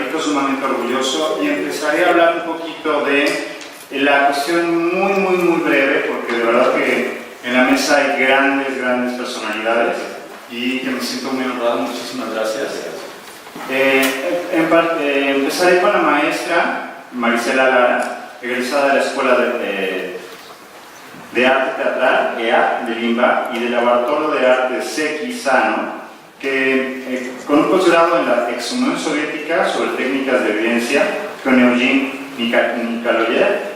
radico sumamente orgulloso y empezaré a hablar un poquito de la cuestión muy breve, porque de verdad que en la mesa hay grandes personalidades y que me siento muy honrado. Muchísimas gracias. Empezaré con la maestra Marisela Lara, egresada de la Escuela de Arte Teatral, EA, de Limba, y del Laboratorio de Arte Seki Sano, que con un posgrado en la ex Unión Soviética sobre técnicas de evidencia con Eugene Nikolaev,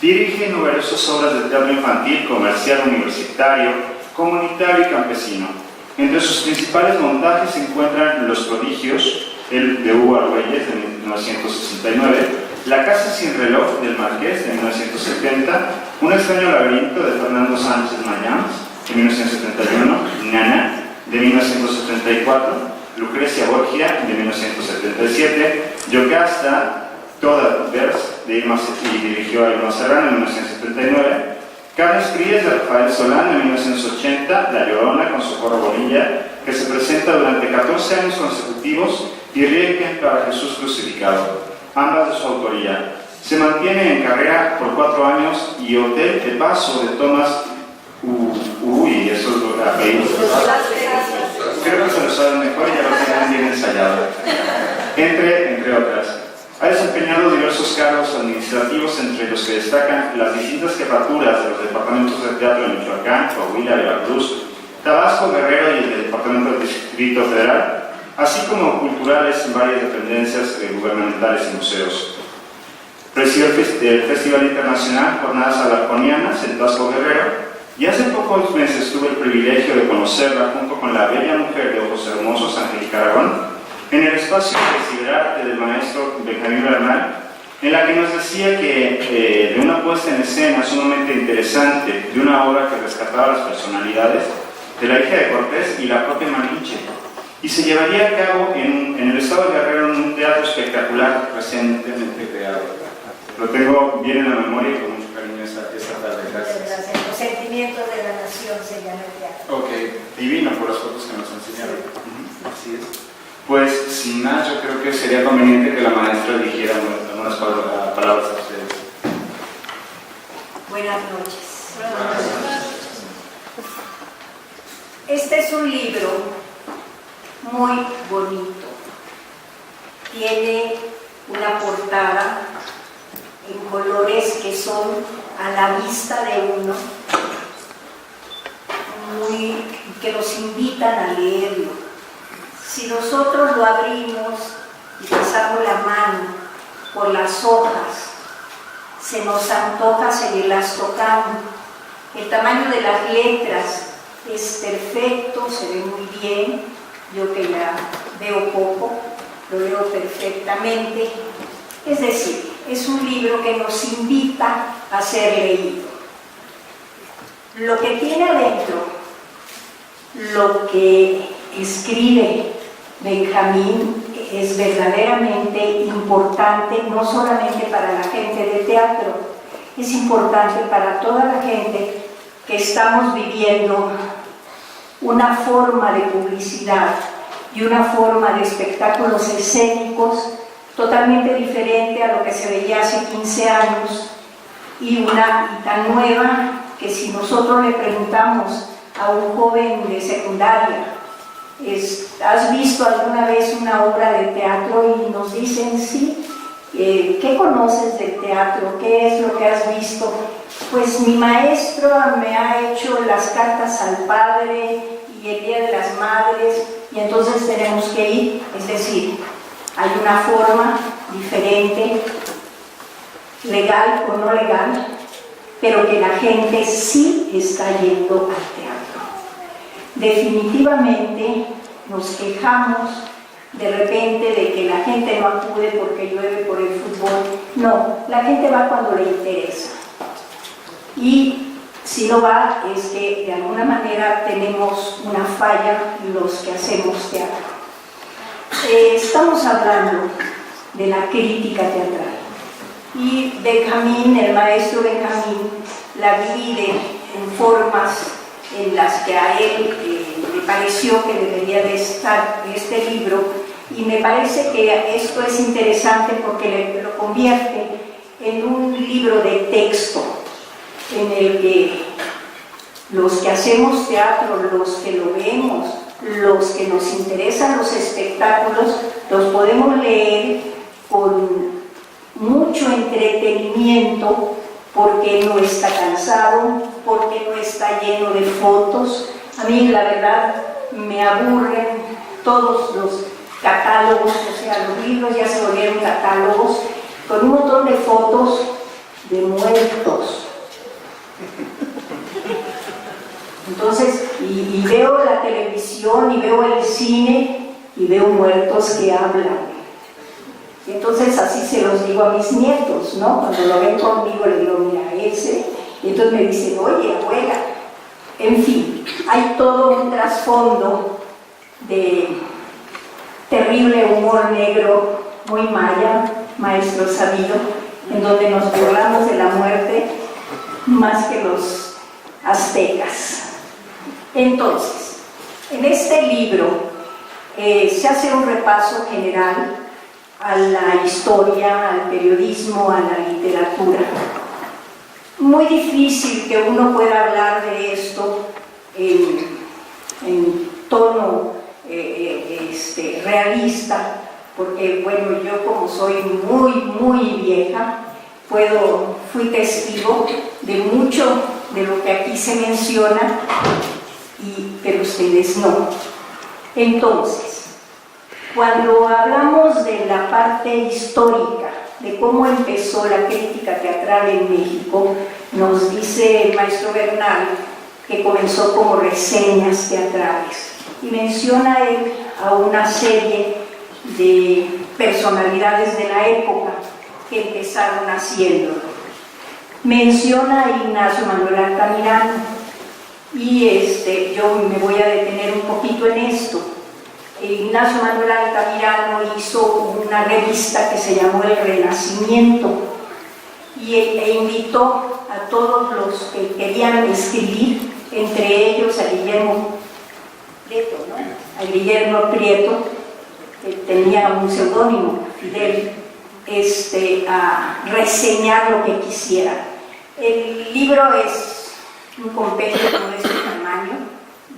dirige numerosas obras de teatro infantil, comercial, universitario, comunitario y campesino. Entre sus principales montajes se encuentran Los Prodigios, el de Hugo Argüelles, de 1969, La Casa sin reloj, del Marqués, de 1970, Un extraño laberinto, de Fernando Sánchez Mayans, de 1971, Nana, de 1974, Lucrecia Borgia, de 1977, Yocasta, Toda Vers, de Irma, y dirigió a Irma Serrano, en 1979, Carnes Frías, de Rafael Solán, en 1980, La Llorona, con Socorro Bonilla, que se presenta durante 14 años consecutivos, y Requiem para Jesús Crucificado, ambas de su autoría. Se mantiene en carrera por 4 años, y Hotel de Paso, de Tomás Uy, eso es lo que apellidos. Creo que se lo saben mejor y ya lo tienen bien ensayado. Entre otras. Ha desempeñado diversos cargos administrativos, entre los que destacan las distintas jefaturas de los departamentos de teatro de Michoacán, Coahuila, Veracruz, Tabasco, Guerrero y el departamento del Distrito Federal, así como culturales en varias dependencias gubernamentales y museos. Presidió el Festival Internacional Jornadas Alarconianas en Tabasco, Guerrero, y hace pocos meses tuve el privilegio de conocerla junto con la bella mujer de ojos hermosos, Angélica Aragón, en el espacio de Ciberarte del maestro Benjamín Bernal, en la que nos decía que de una puesta en escena sumamente interesante, de una obra que rescataba las personalidades de la hija de Cortés y la propia Malinche, y se llevaría a cabo en el estado de Guerrero, en un teatro espectacular recientemente creado. Lo tengo bien en la memoria y con mucho cariño esta tarde. Gracias. Los sentimientos de la nación se llama el teatro. Ok, divino por las fotos que nos enseñaron. Así es. Pues, sin más, yo creo que sería conveniente que la maestra dijera algunas palabras a ustedes. Buenas noches. Este es un libro muy bonito. Tiene una portada en colores que son a la vista de uno, que nos invitan a leerlo. Si nosotros lo abrimos y pasamos la mano por las hojas, se nos antoja seguirlas tocando. El tamaño de las letras es perfecto, se ve muy bien. Yo que ya veo poco, lo veo perfectamente. Es decir, es un libro que nos invita a ser leído. Lo que tiene adentro, lo que escribe Benjamín, es verdaderamente importante, no solamente para la gente de teatro, es importante para toda la gente que estamos viviendo una forma de publicidad y una forma de espectáculos escénicos totalmente diferente a lo que se veía hace 15 años y tan nueva que si nosotros le preguntamos a un joven de secundaria, ¿has visto alguna vez una obra de teatro? Y nos dicen sí. ¿Qué conoces del teatro? ¿Qué es lo que has visto? Pues mi maestro me ha hecho las cartas al padre y el Día de las Madres, y entonces tenemos que ir. Es decir, hay una forma diferente, legal o no legal, pero que la gente sí está yendo al teatro. Definitivamente nos quejamos de repente de que la gente no acude porque llueve por el fútbol. No, la gente va cuando le interesa. Y si no va es que de alguna manera tenemos una falla los que hacemos teatro. Estamos hablando de la crítica teatral. Y Benjamín, el maestro Benjamín, la divide en formas en las que a él le parece pareció que debería de estar este libro, y me parece que esto es interesante porque lo convierte en un libro de texto en el que los que hacemos teatro, los que lo vemos, los que nos interesan los espectáculos, los podemos leer con mucho entretenimiento, porque no está cansado, porque no está lleno de fotos. A mí, la verdad, me aburren todos los catálogos, o sea, los libros ya se volvieron catálogos, con un montón de fotos de muertos. Entonces, y veo la televisión, y veo el cine, y veo muertos que hablan. Entonces así se los digo a mis nietos, ¿no? Cuando lo ven conmigo le digo, mira, ese. Y entonces me dicen, oye, abuela. En fin, hay todo un trasfondo de terrible humor negro, muy maya, maestro sabido, en donde nos burlamos de la muerte más que los aztecas. Entonces, en este libro se hace un repaso general a la historia, al periodismo, a la literatura. Muy difícil que uno pueda hablar de esto en tono realista, porque bueno, yo como soy muy vieja, fui testigo de mucho de lo que aquí se menciona, pero ustedes no. Entonces, cuando hablamos de la parte histórica, de cómo empezó la crítica teatral en México, nos dice el maestro Bernal que comenzó como reseñas teatrales, y menciona él a una serie de personalidades de la época que empezaron haciéndolo. Menciona a Ignacio Manuel Altamirano, y yo me voy a detener un poquito en esto. Ignacio Manuel Altamirano hizo una revista que se llamó El Renacimiento, e invitó a todos los que querían escribir, entre ellos a Guillermo Prieto, ¿no? A Guillermo Prieto, que tenía un seudónimo, Fidel, a reseñar lo que quisiera. El libro es un compendio de este tamaño.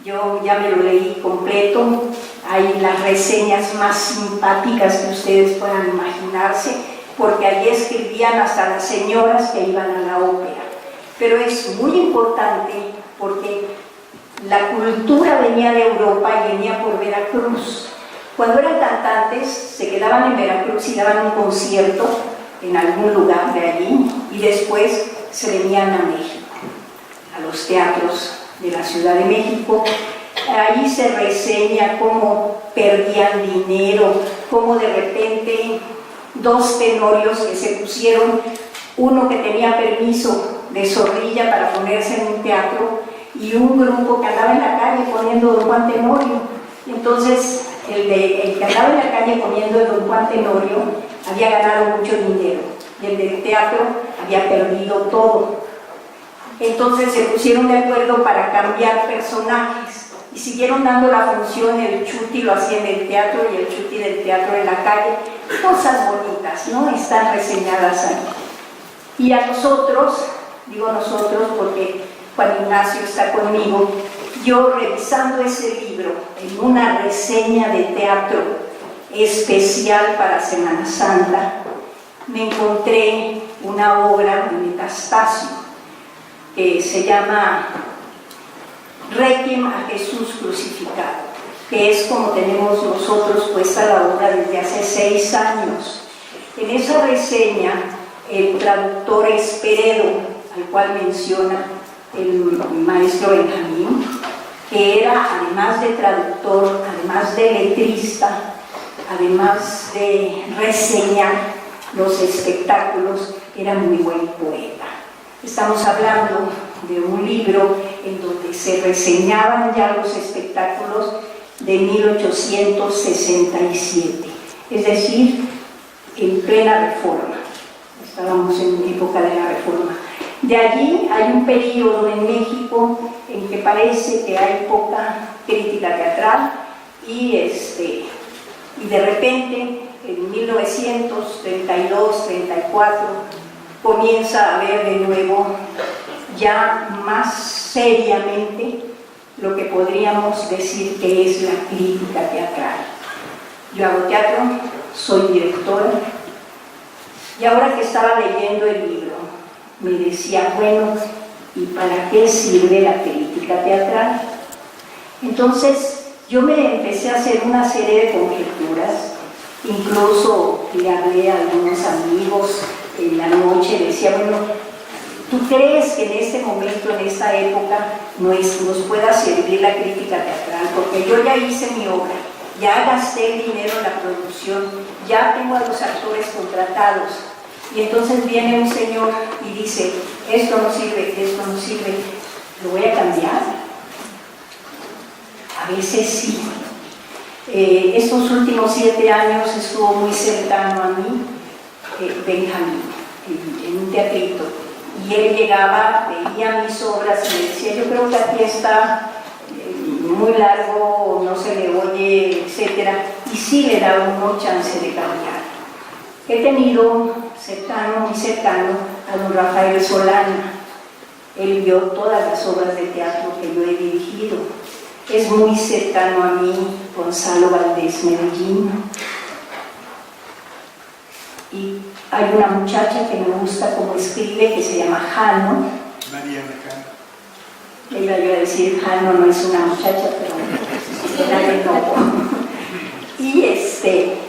Yo ya me lo leí completo. Hay las reseñas más simpáticas que ustedes puedan imaginarse, porque allí escribían hasta las señoras que iban a la ópera. Pero es muy importante porque la cultura venía de Europa y venía por Veracruz. Cuando eran cantantes se quedaban en Veracruz y daban un concierto en algún lugar de allí, y después se venían a México, a los teatros de la Ciudad de México. Ahí se reseña cómo perdían dinero, cómo de repente dos tenorios que se pusieron, uno que tenía permiso de Zorrilla para ponerse en un teatro, y un grupo que andaba en la calle poniendo Don Juan Tenorio. Entonces el que andaba en la calle poniendo Don Juan Tenorio había ganado mucho dinero, y el del teatro había perdido todo. Entonces se pusieron de acuerdo para cambiar personajes y siguieron dando la función. El chuti lo hacía en el teatro y el chuti del teatro en la calle. Cosas bonitas, ¿no? Están reseñadas ahí. Y a nosotros, digo nosotros porque Juan Ignacio está conmigo, yo revisando ese libro en una reseña de teatro especial para Semana Santa, me encontré una obra de Metastasio que se llama Requiem a Jesús crucificado, que es como tenemos nosotros puesta la obra desde hace 6 años. En esa reseña, el traductor Esperedo, al cual menciona el maestro Benjamín, que era, además de traductor, además de letrista, además de reseñar los espectáculos, era muy buen poeta. Estamos hablando de un libro en donde se reseñaban ya los espectáculos de 1867, es decir, en plena Reforma. Estábamos en época de la Reforma. De allí hay un periodo en México en que parece que hay poca crítica teatral y de repente en 1932-34 comienza a haber de nuevo ya más seriamente lo que podríamos decir que es la crítica teatral. Yo hago teatro, soy directora, y ahora que estaba leyendo el libro me decía, bueno, ¿y para qué sirve la crítica teatral? Entonces yo me empecé a hacer una serie de conjeturas, incluso le hablé a algunos amigos en la noche, decía, bueno, ¿tú crees que en este momento, en esta época, nos pueda servir la crítica teatral? Porque yo ya hice mi obra, ya gasté el dinero en la producción, ya tengo a los actores contratados, y entonces viene un señor y dice, esto no sirve, lo voy a cambiar. A veces sí. Estos últimos 7 años estuvo muy cercano a mí Benjamín, en un teatrito, y él llegaba, veía mis obras y me decía, yo creo que aquí está muy largo, no se le oye, etc. Y sí le da uno chance de cambiar. He tenido muy cercano a don Rafael Solana. Él vio todas las obras de teatro que yo he dirigido. Es muy cercano a mí Gonzalo Valdés Medellín. Y hay una muchacha que me gusta cómo escribe, que se llama Jano. Mariana Jano. Le iba yo a decir, Jano no es una muchacha, pero era de nuevo.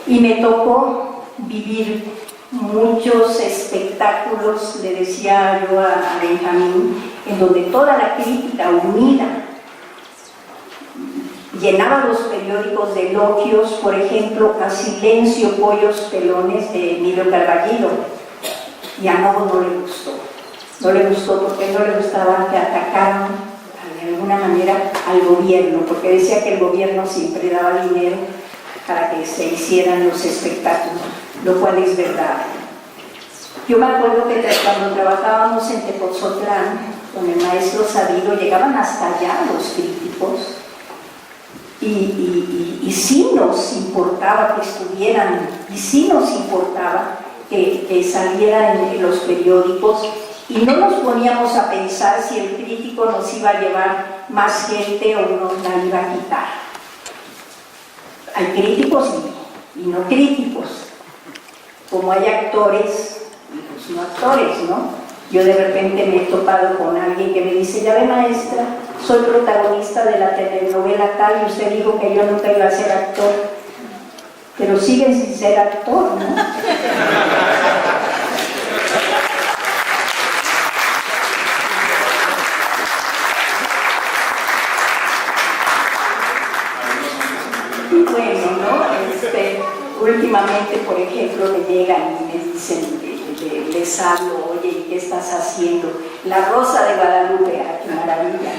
Y me tocó vivir muchos espectáculos, le decía yo a Benjamín, en donde toda la crítica unida llenaba los periódicos de elogios, por ejemplo, a Silencio, Pollos, Pelones de Emilio Carballido, y a Novo no le gustó. No le gustó porque no le gustaba que atacaran de alguna manera al gobierno, porque decía que el gobierno siempre daba dinero para que se hicieran los espectáculos, lo cual es verdad. Yo me acuerdo que cuando trabajábamos en Tepoztlán con el maestro Sabido, llegaban hasta allá los críticos y sí nos importaba que estuvieran, y sí nos importaba que salieran en los periódicos, y no nos poníamos a pensar si el crítico nos iba a llevar más gente o nos la iba a quitar. Hay críticos y no críticos, como hay actores y pues no actores, ¿no? Yo de repente me he topado con alguien que me dice, ya ve maestra, soy protagonista de la telenovela tal y usted dijo que yo nunca iba a ser actor, pero siguen sin ser actor, ¿no? Y bueno, ¿no? Últimamente, por ejemplo, me llegan y me dicen, les hablo, oye, ¿y qué estás haciendo? La Rosa de Guadalupe, ¡ah, qué maravilla!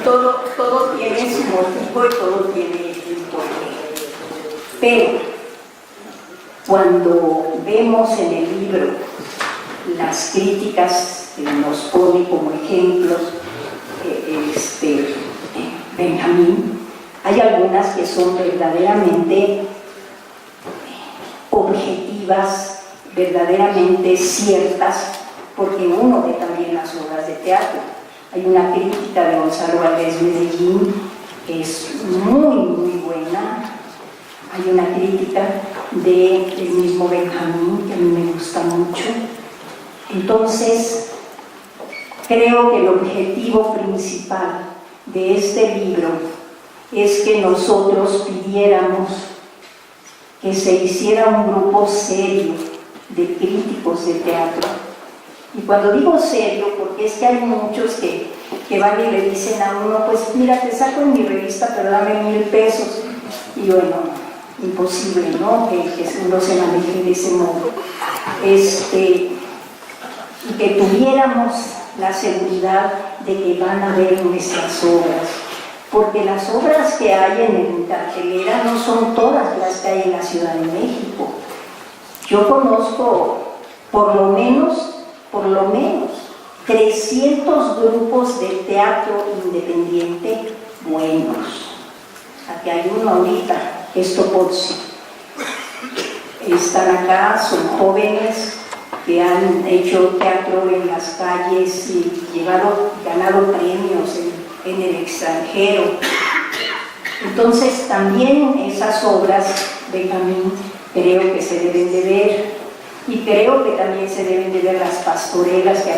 Todo tiene su motivo y todo tiene un porqué. Pero cuando vemos en el libro las críticas que nos pone como ejemplos Benjamín, hay algunas que son verdaderamente objetivas, verdaderamente ciertas, porque uno ve también las obras de teatro. Hay una crítica de Gonzalo Valdés Medellín que es muy, muy buena. Hay una crítica del mismo Benjamín que a mí me gusta mucho. Entonces, creo que el objetivo principal de este libro es que nosotros pidiéramos que se hiciera un grupo serio de críticos de teatro. Y cuando digo serio, porque es que hay muchos que van y le dicen a uno, pues mira, te saco en mi revista, pero dame 1,000 pesos. Y bueno, imposible, ¿no? Que uno se maneje de ese modo. Y que tuviéramos la seguridad de que van a ver nuestras obras, porque las obras que hay en cartelera no son todas las que hay en la Ciudad de México. Yo conozco por lo menos 300 grupos de teatro independiente buenos. Aquí hay uno ahorita, Estopozzi. Están acá, son jóvenes que han hecho teatro en las calles y ganado premios en el extranjero. Entonces también esas obras, Benjamín, creo que se deben de ver, y creo que también se deben de ver las pastorelas que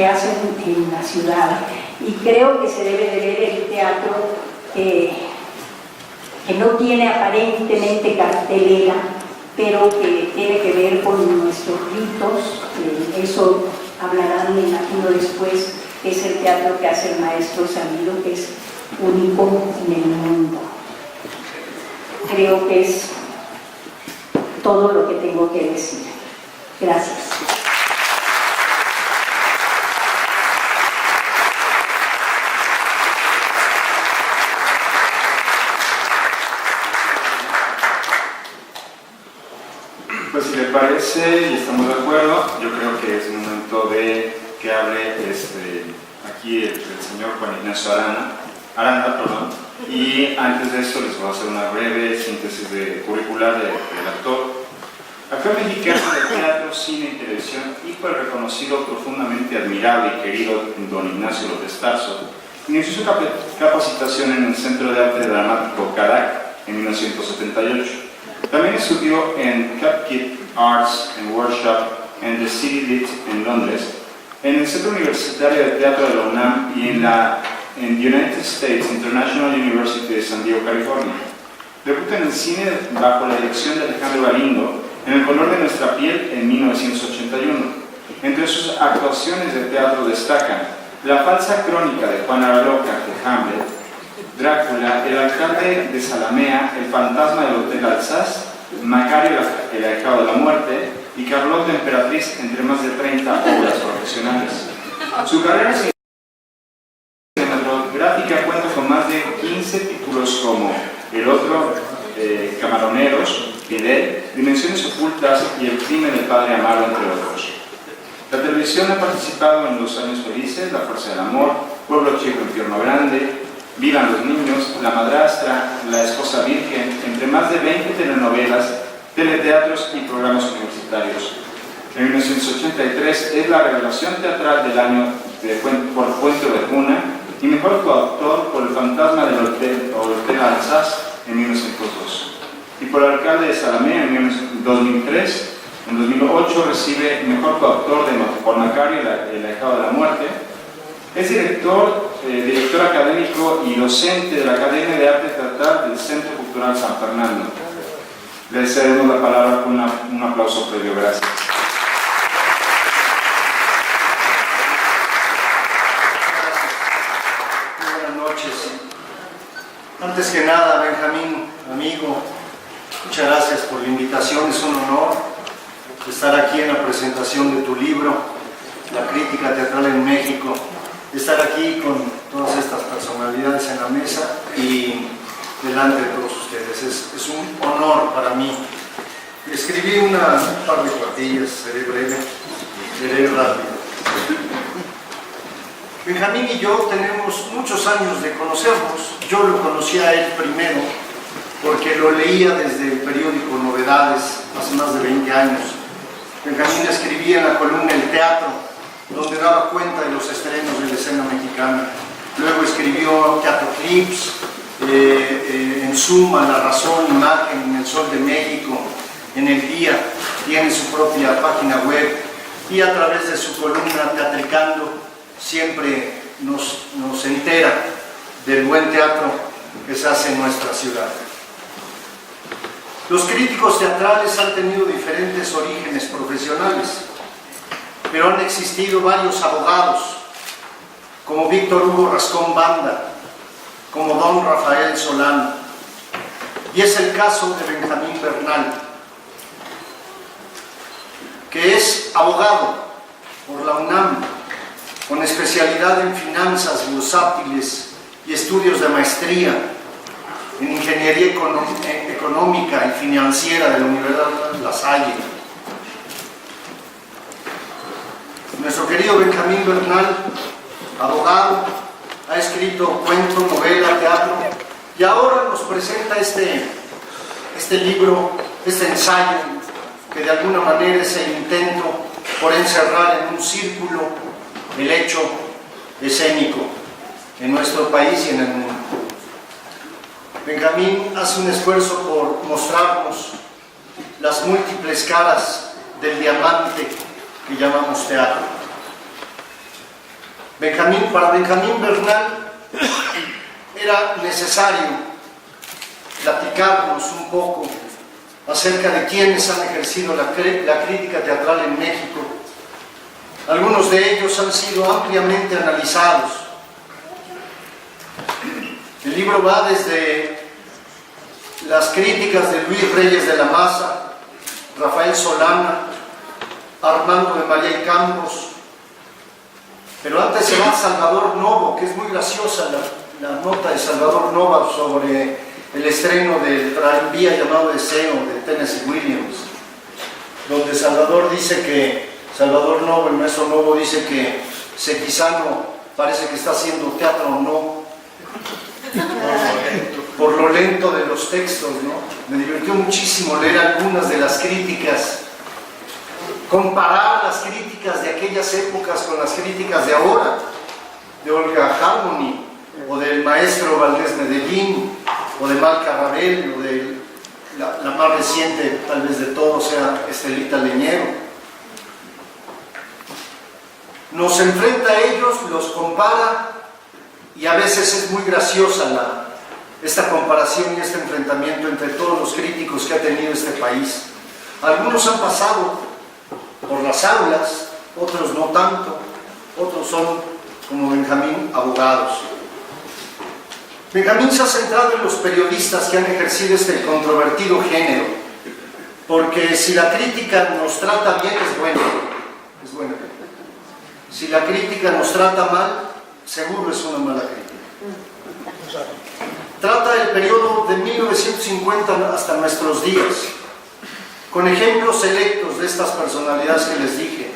hacen en la ciudad, y creo que se debe de ver el teatro que no tiene aparentemente cartelera, pero que tiene que ver con nuestros ritos. Eso hablarán, me imagino, después, que es el teatro que hace el maestro Samido, que es único en el mundo. Creo que es todo lo que tengo que decir. Gracias. Pues si le parece y estamos de acuerdo, yo creo que es momento de que hable aquí el señor Juan Ignacio Aranda, y antes de eso les voy a hacer una breve síntesis curricular del actor. Actor mexicano de teatro, cine y televisión, hijo del reconocido, profundamente admirable y querido don Ignacio López Tarso, inició su capacitación en el Centro de Arte Dramático Carac en 1978. También estudió en Capkid Arts and Workshop en The City Lit en Londres, en el Centro Universitario de Teatro de la UNAM y en United States International University de San Diego, California. Debuta en el cine bajo la dirección de Alejandro Galindo en El color de nuestra piel en 1981. Entre sus actuaciones de teatro destacan La falsa crónica de Juana la Loca de Hamlet, Drácula, El alcalde de Zalamea, El fantasma del Hotel Alsace, Macario el ahijado de la muerte y Carlota Emperatriz, entre más de 30 obras profesionales. Su carrera cinematográfica cuenta con más de 15 títulos como El otro, Camaroneros, Fidel, Dimensiones ocultas y El crimen del padre Amaro, entre otros. La televisión ha participado en Los años felices, La fuerza del amor, Pueblo chico, infierno grande, Vivan los niños, La madrastra, La esposa virgen, entre más de 20 telenovelas, teleteatros y programas universitarios. En 1983 es la revelación teatral del año por Puente de Cuna y mejor coautor por El fantasma del Hotel Alsace en 1902. Y por El alcalde de Zalamea en 2003. En 2008 recibe mejor coautor por Macario el ahijado de la muerte. Es director académico y docente de la Academia de Arte Teatral del Centro Cultural San Fernando. Le cedemos la palabra con un aplauso previo. Gracias. Buenas noches. Antes que nada, Benjamín, amigo, muchas gracias por la invitación. Es un honor estar aquí en la presentación de tu libro, La crítica teatral en México. Estar aquí con todas estas personalidades en la mesa y delante de todos ustedes. Es un honor para mí. Escribí un par de cuartillas, seré breve, seré rápido. Benjamín y yo tenemos muchos años de conocernos. Yo lo conocí a él primero porque lo leía desde el periódico Novedades hace más de 20 años. Benjamín escribía en la columna El Teatro, donde daba cuenta de los estrenos de la escena mexicana. Luego escribió Teatro Clips, en Suma, La Razón, Imagen, en El Sol de México, en El Día, tiene su propia página web y a través de su columna Teatricando siempre nos entera del buen teatro que se hace en nuestra ciudad. Los críticos teatrales han tenido diferentes orígenes profesionales, pero han existido varios abogados, como Víctor Hugo Rascón Banda, como don Rafael Solano, y es el caso de Benjamín Bernal, que es abogado por la UNAM, con especialidad en finanzas bursátiles y estudios de maestría en ingeniería económica y financiera de la Universidad La Salle. Nuestro querido Benjamín Bernal, abogado, ha escrito cuento, novela, teatro, y ahora nos presenta este libro, este ensayo, que de alguna manera es el intento por encerrar en un círculo el hecho escénico en nuestro país y en el mundo. Benjamín hace un esfuerzo por mostrarnos las múltiples caras del diamante que llamamos teatro. Para Benjamín Bernal era necesario platicarnos un poco acerca de quienes han ejercido la crítica teatral en México. Algunos de ellos han sido ampliamente analizados. El libro va desde las críticas de Luis Reyes de la Maza, Rafael Solana, Armando de María y Campos, pero antes se va Salvador Novo, que es muy graciosa la nota de Salvador Novo sobre el estreno del tranvía llamado Deseo de Tennessee Williams, donde Salvador Novo, el maestro Novo, dice que Sequizano parece que está haciendo teatro no, por lo lento de los textos, ¿no? Me divirtió muchísimo leer algunas de las críticas, comparar las críticas de aquellas épocas con las críticas de ahora, de Olga Harmony, o del maestro Valdés Medellín, o de Mal Carrabel, o de la más reciente, tal vez de todos, sea Estelita Leñero. Nos enfrenta a ellos, los compara, y a veces es muy graciosa esta comparación y este enfrentamiento entre todos los críticos que ha tenido este país. Algunos han pasado por las aulas, otros no tanto, otros son, como Benjamín, abogados. Benjamín se ha centrado en los periodistas que han ejercido este controvertido género, porque si la crítica nos trata bien, es buena. Si la crítica nos trata mal, seguro es una mala crítica. Trata el periodo de 1950 hasta nuestros días, con ejemplos selectos de estas personalidades que les dije,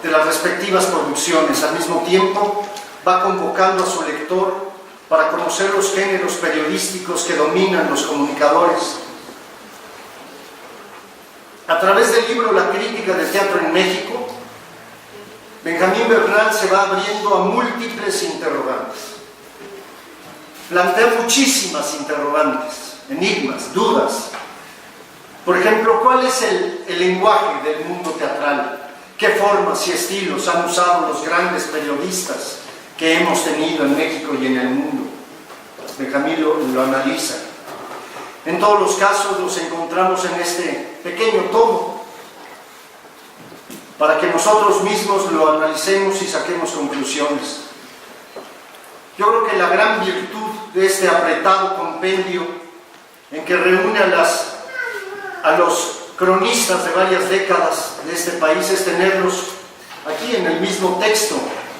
de las respectivas producciones. Al mismo tiempo, va convocando a su lector para conocer los géneros periodísticos que dominan los comunicadores. A través del libro La crítica del teatro en México, Benjamín Bernal se va abriendo a múltiples interrogantes. Plantea muchísimas interrogantes, enigmas, dudas. Por ejemplo, ¿cuál es el lenguaje del mundo teatral? ¿Qué formas y estilos han usado los grandes periodistas que hemos tenido en México y en el mundo? Benjamín lo analiza. En todos los casos los encontramos en este pequeño tomo, para que nosotros mismos lo analicemos y saquemos conclusiones. Yo creo que la gran virtud de este apretado compendio, en que reúne a los cronistas de varias décadas de este país, es tenerlos aquí en el mismo texto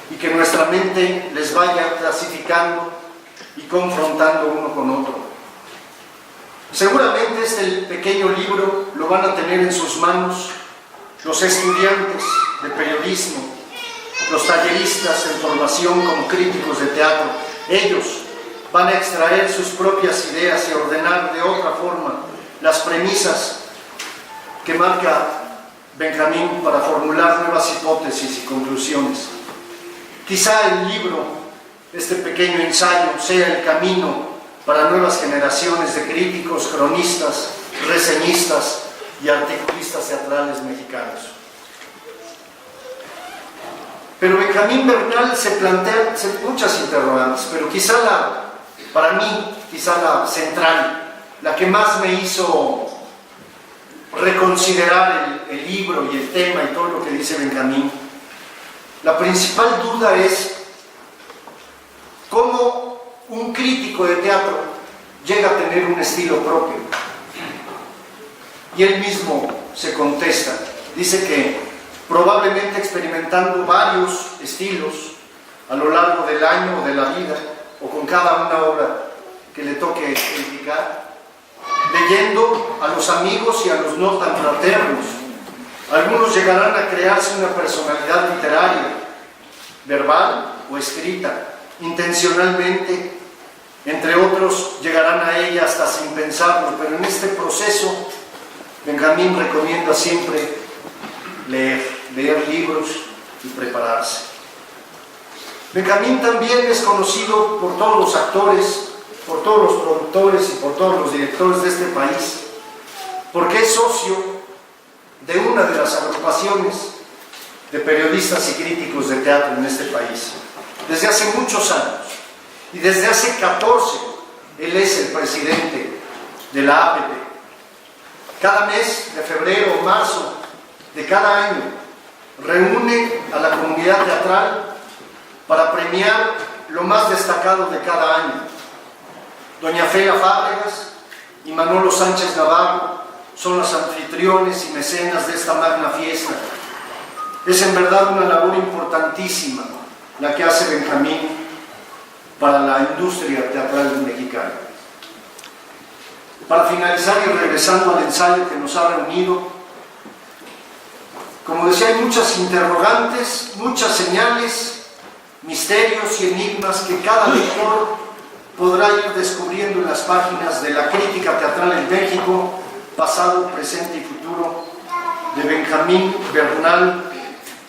y que nuestra mente les vaya clasificando y confrontando uno con otro. Seguramente este pequeño libro lo van a tener en sus manos los estudiantes de periodismo, los talleristas en formación como críticos de teatro. Ellos van a extraer sus propias ideas y ordenar de otra forma las premisas que marca Benjamín para formular nuevas hipótesis y conclusiones. Quizá el libro, este pequeño ensayo, sea el camino para nuevas generaciones de críticos, cronistas, reseñistas y articulistas teatrales mexicanos. Pero Benjamín Bernal se plantea muchas interrogantes, pero para mí, la central, la que más me hizo reconsiderar el libro y el tema y todo lo que dice Benjamín, la principal duda es cómo un crítico de teatro llega a tener un estilo propio. Y él mismo se contesta, dice que probablemente experimentando varios estilos a lo largo del año o de la vida, o con cada una obra que le toque criticar, leyendo a los amigos y a los no tan fraternos, Algunos llegarán a crearse una personalidad literaria, verbal o escrita, intencionalmente. Entre otros llegarán a ella hasta sin pensarlo, pero en este proceso Benjamín recomienda siempre leer libros y prepararse. Benjamín también es conocido por todos los actores, por todos los productores y por todos los directores de este país, porque es socio de una de las agrupaciones de periodistas y críticos de teatro en este país, desde hace muchos años. Y desde hace 14, él es el presidente de la APT. Cada mes de febrero o marzo de cada año reúne a la comunidad teatral para premiar lo más destacado de cada año. Doña Fela Fábregas y Manolo Sánchez Navarro son los anfitriones y mecenas de esta magna fiesta. Es en verdad una labor importantísima la que hace Benjamín para la industria teatral mexicana. Para finalizar y regresando al ensayo que nos ha reunido, como decía, hay muchas interrogantes, muchas señales, misterios y enigmas que cada lector podrá ir descubriendo en las páginas de la crítica teatral en México, pasado, presente y futuro, de Benjamín Bernal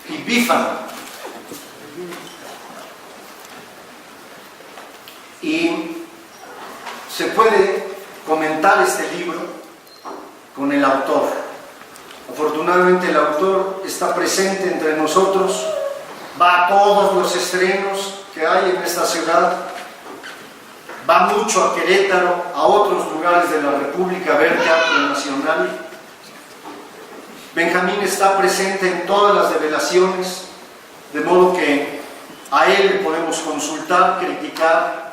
y Bífano. Y se puede comentar este libro con el autor. Afortunadamente el autor está presente entre nosotros, va a todos los estrenos que hay en esta ciudad, va mucho a Querétaro, a otros lugares de la República a ver teatro nacional. Benjamín está presente en todas las develaciones, de modo que a él le podemos consultar, criticar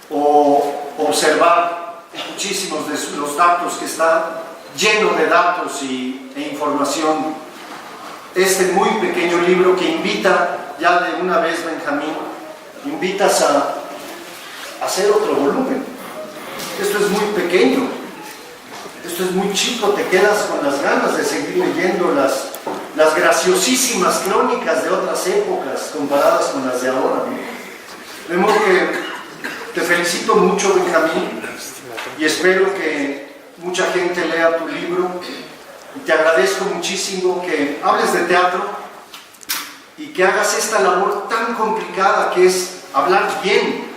o observar muchísimos de los datos, que está lleno de datos e información. Este muy pequeño libro que invita, ya de una vez Benjamín, invitas a hacer otro volumen. Esto es muy pequeño, esto es muy chico, te quedas con las ganas de seguir leyendo las graciosísimas crónicas de otras épocas comparadas con las de ahora. De modo que te felicito mucho, Benjamín, y espero que mucha gente lea tu libro. Y te agradezco muchísimo que hables de teatro y que hagas esta labor tan complicada que es hablar bien,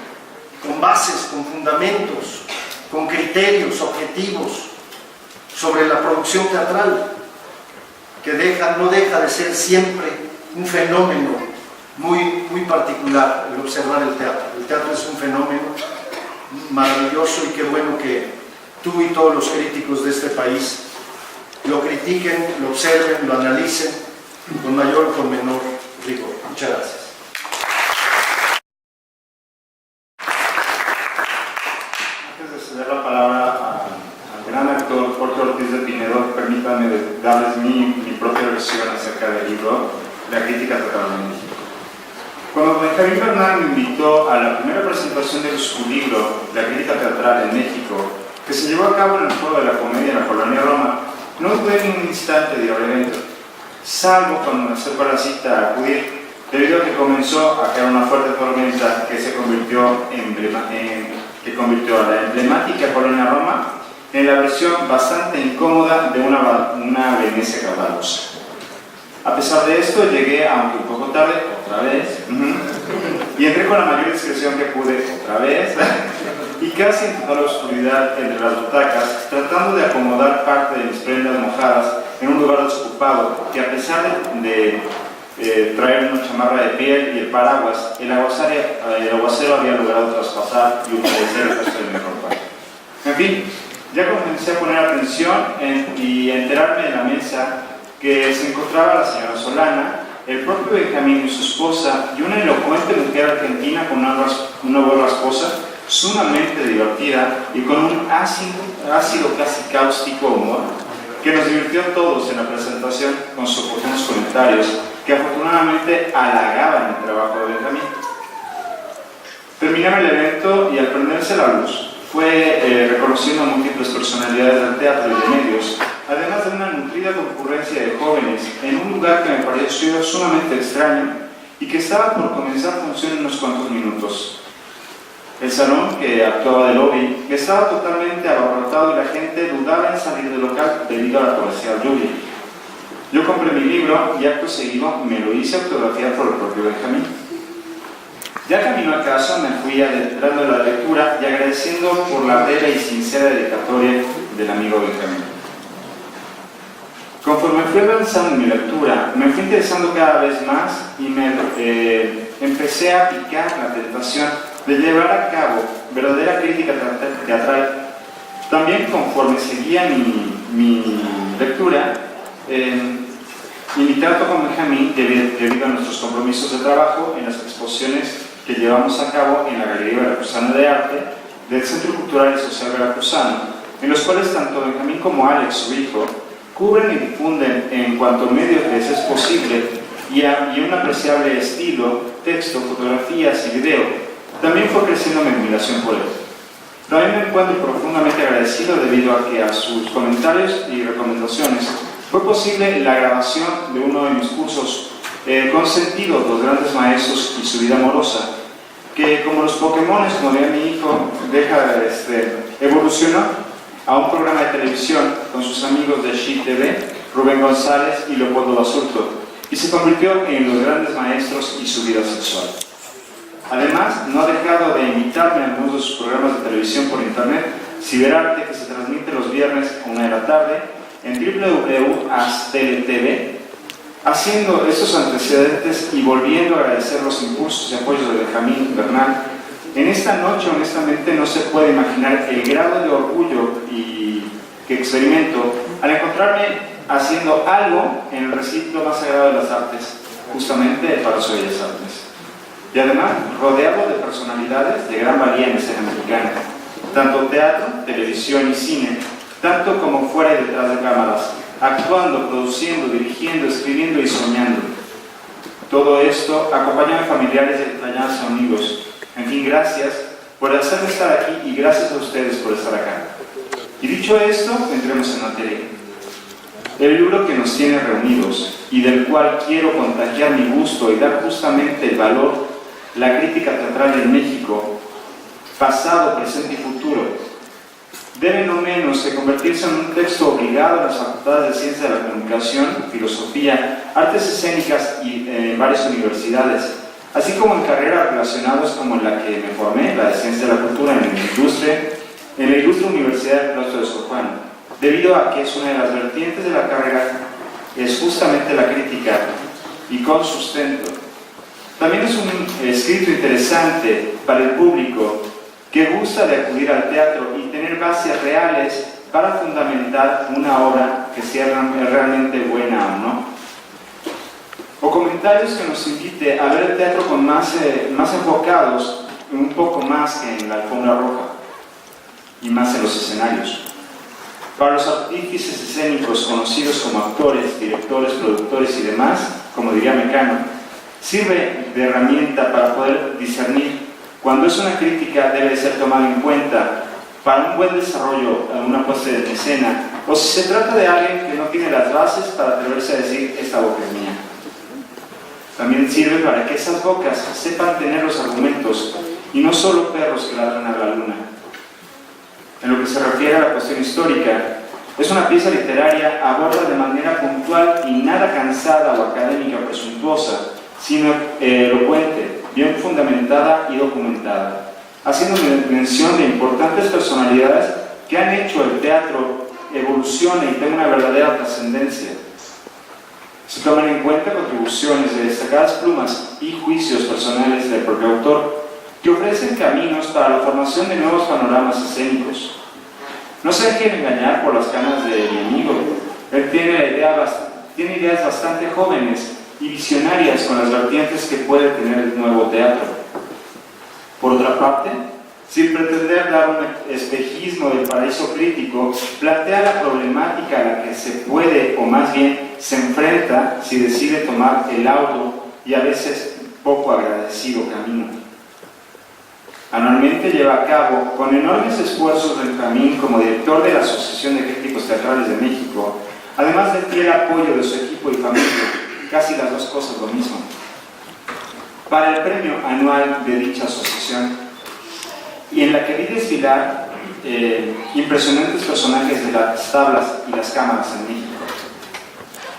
con bases, con fundamentos, con criterios objetivos sobre la producción teatral, que no deja de ser siempre un fenómeno muy particular, el observar el teatro. El teatro es un fenómeno maravilloso y qué bueno que tú y todos los críticos de este país lo critiquen, lo observen, lo analicen con mayor o con menor rigor. Muchas gracias. Antes de ceder la palabra al gran actor Jorge Ortiz de Pinedo, permítanme darles mi propia versión acerca del libro La crítica teatral en México. Cuando Benjamín Bernal me invitó a la primera presentación de su libro La crítica teatral en México, que se llevó a cabo en el Foro de la Comedia en la Colonia Roma, no dudé ni un instante de ir al evento, salvo cuando me acercó a la cita a acudir, debido a que comenzó a caer una fuerte tormenta que convirtió a la emblemática Colonia Roma en la versión bastante incómoda de una Venecia caudalosa. A pesar de esto, llegué, aunque un poco tarde, otra vez, y entré con la mayor discreción que pude, otra vez, y casi en toda la oscuridad entre las butacas, tratando de acomodar parte de mis prendas mojadas en un lugar desocupado, que a pesar de traer una chamarra de piel y el paraguas, el aguacero había logrado traspasar y humedecer el resto de mi ropa. En fin, ya comencé a poner atención y a enterarme de la mesa que se encontraba la señora Solana, el propio Benjamín y su esposa, y una elocuente mujer argentina con una voz rasposa, sumamente divertida y con un ácido casi cáustico humor, que nos divirtió a todos en la presentación con sus oportunos comentarios, que afortunadamente halagaban el trabajo de Benjamín. Terminaba el evento y al prenderse la luz, fue reconociendo a múltiples personalidades del teatro y de medios, además de una nutrida concurrencia de jóvenes, en un lugar que me pareció sumamente extraño y que estaba por comenzar función en unos cuantos minutos. El salón, que actuaba de lobby, estaba totalmente abarrotado y la gente dudaba en salir del local debido a la torrencial lluvia. Yo compré mi libro y acto seguido me lo hice autografiar por el propio Benjamín. Ya camino a casa me fui adentrando en la lectura y agradeciendo por la breve y sincera dedicatoria del amigo Benjamín. Conforme fui avanzando en mi lectura, me fui interesando cada vez más y empecé a picar la tentación de llevar a cabo verdadera crítica teatral. También conforme seguía mi lectura, y mi trato con Benjamín debido a nuestros compromisos de trabajo en las exposiciones que llevamos a cabo en la Galería Veracruzana de Arte del Centro Cultural y Social Veracruzano, en los cuales tanto Benjamín como Alex, su hijo, cubren y difunden en cuanto medios les es posible y un apreciable estilo, texto, fotografías y video. También fue creciendo mi admiración por él. También me encuentro profundamente agradecido debido a que a sus comentarios y recomendaciones fue posible la grabación de uno de mis cursos consentidos, Los Grandes Maestros y su Vida Amorosa, que como los Pokémones, como diría mi hijo, evolucionó a un programa de televisión con sus amigos de She TV, Rubén González y Leopoldo Basurto, y se convirtió en Los Grandes Maestros y su Vida Sexual. Además, no ha dejado de invitarme a algunos de sus programas de televisión por internet, Ciberarte, que se transmite los viernes a 1 de la tarde, en www.azteletv, haciendo estos antecedentes y volviendo a agradecer los impulsos y apoyos de Benjamín Bernal. En esta noche, honestamente, no se puede imaginar el grado de orgullo que experimento al encontrarme haciendo algo en el recinto más sagrado de las artes, justamente el Palacio de Bellas Artes. Y además, rodeado de personalidades de gran valía en la escena mexicana, tanto teatro, televisión y cine, tanto como fuera y detrás de cámaras, actuando, produciendo, dirigiendo, escribiendo y soñando. Todo esto acompañado de familiares y extrañados amigos. En fin, gracias por hacerme estar aquí y gracias a ustedes por estar acá. Y dicho esto, entremos en materia. El libro que nos tiene reunidos y del cual quiero contagiar mi gusto y dar justamente el valor, la crítica teatral en México, pasado, presente y futuro, debe no menos que convertirse en un texto obligado en las facultades de Ciencia de la Comunicación, Filosofía, Artes Escénicas y en varias universidades, así como en carreras relacionadas como en la que me formé, la de Ciencia de la Cultura en la Ilustre Universidad del Claustro de Sor Juana, debido a que es una de las vertientes de la carrera, es justamente la crítica y con sustento. También es un escrito interesante para el público que gusta de acudir al teatro y tener bases reales para fundamentar una obra que sea realmente buena o no. O comentarios que nos invite a ver el teatro con más enfocados, un poco más que en la alfombra roja y más en los escenarios. Para los artífices escénicos conocidos como actores, directores, productores y demás, como diría Mecano, sirve de herramienta para poder discernir cuando es una crítica debe ser tomada en cuenta para un buen desarrollo en una puesta en escena, o si se trata de alguien que no tiene las bases para atreverse a decir esta boca es mía. También sirve para que esas bocas sepan tener los argumentos y no solo perros que ladran a la luna. En lo que se refiere a la cuestión histórica, es una pieza literaria aborda de manera puntual y nada cansada o académica o presuntuosa, sino elocuente, bien fundamentada y documentada, haciendo mención de importantes personalidades que han hecho el teatro evolucione y tenga una verdadera trascendencia. Se toman en cuenta contribuciones de destacadas plumas y juicios personales del propio autor, que ofrecen caminos para la formación de nuevos panoramas escénicos. No se dejen engañar por las canas de mi amigo. Él tiene ideas bastante jóvenes y visionarias con las vertientes que puede tener el nuevo teatro. Por otra parte, sin pretender dar un espejismo del paraíso crítico, plantea la problemática a la que se puede, o más bien se enfrenta, si decide tomar el auto y a veces poco agradecido camino. Anualmente lleva a cabo, con enormes esfuerzos, Benjamín como director de la Asociación de Críticos Teatrales de México, además del fiel apoyo de su equipo y familia, casi las dos cosas lo mismo, para el premio anual de dicha asociación, y en la que vi desfilar impresionantes personajes de las tablas y las cámaras en México.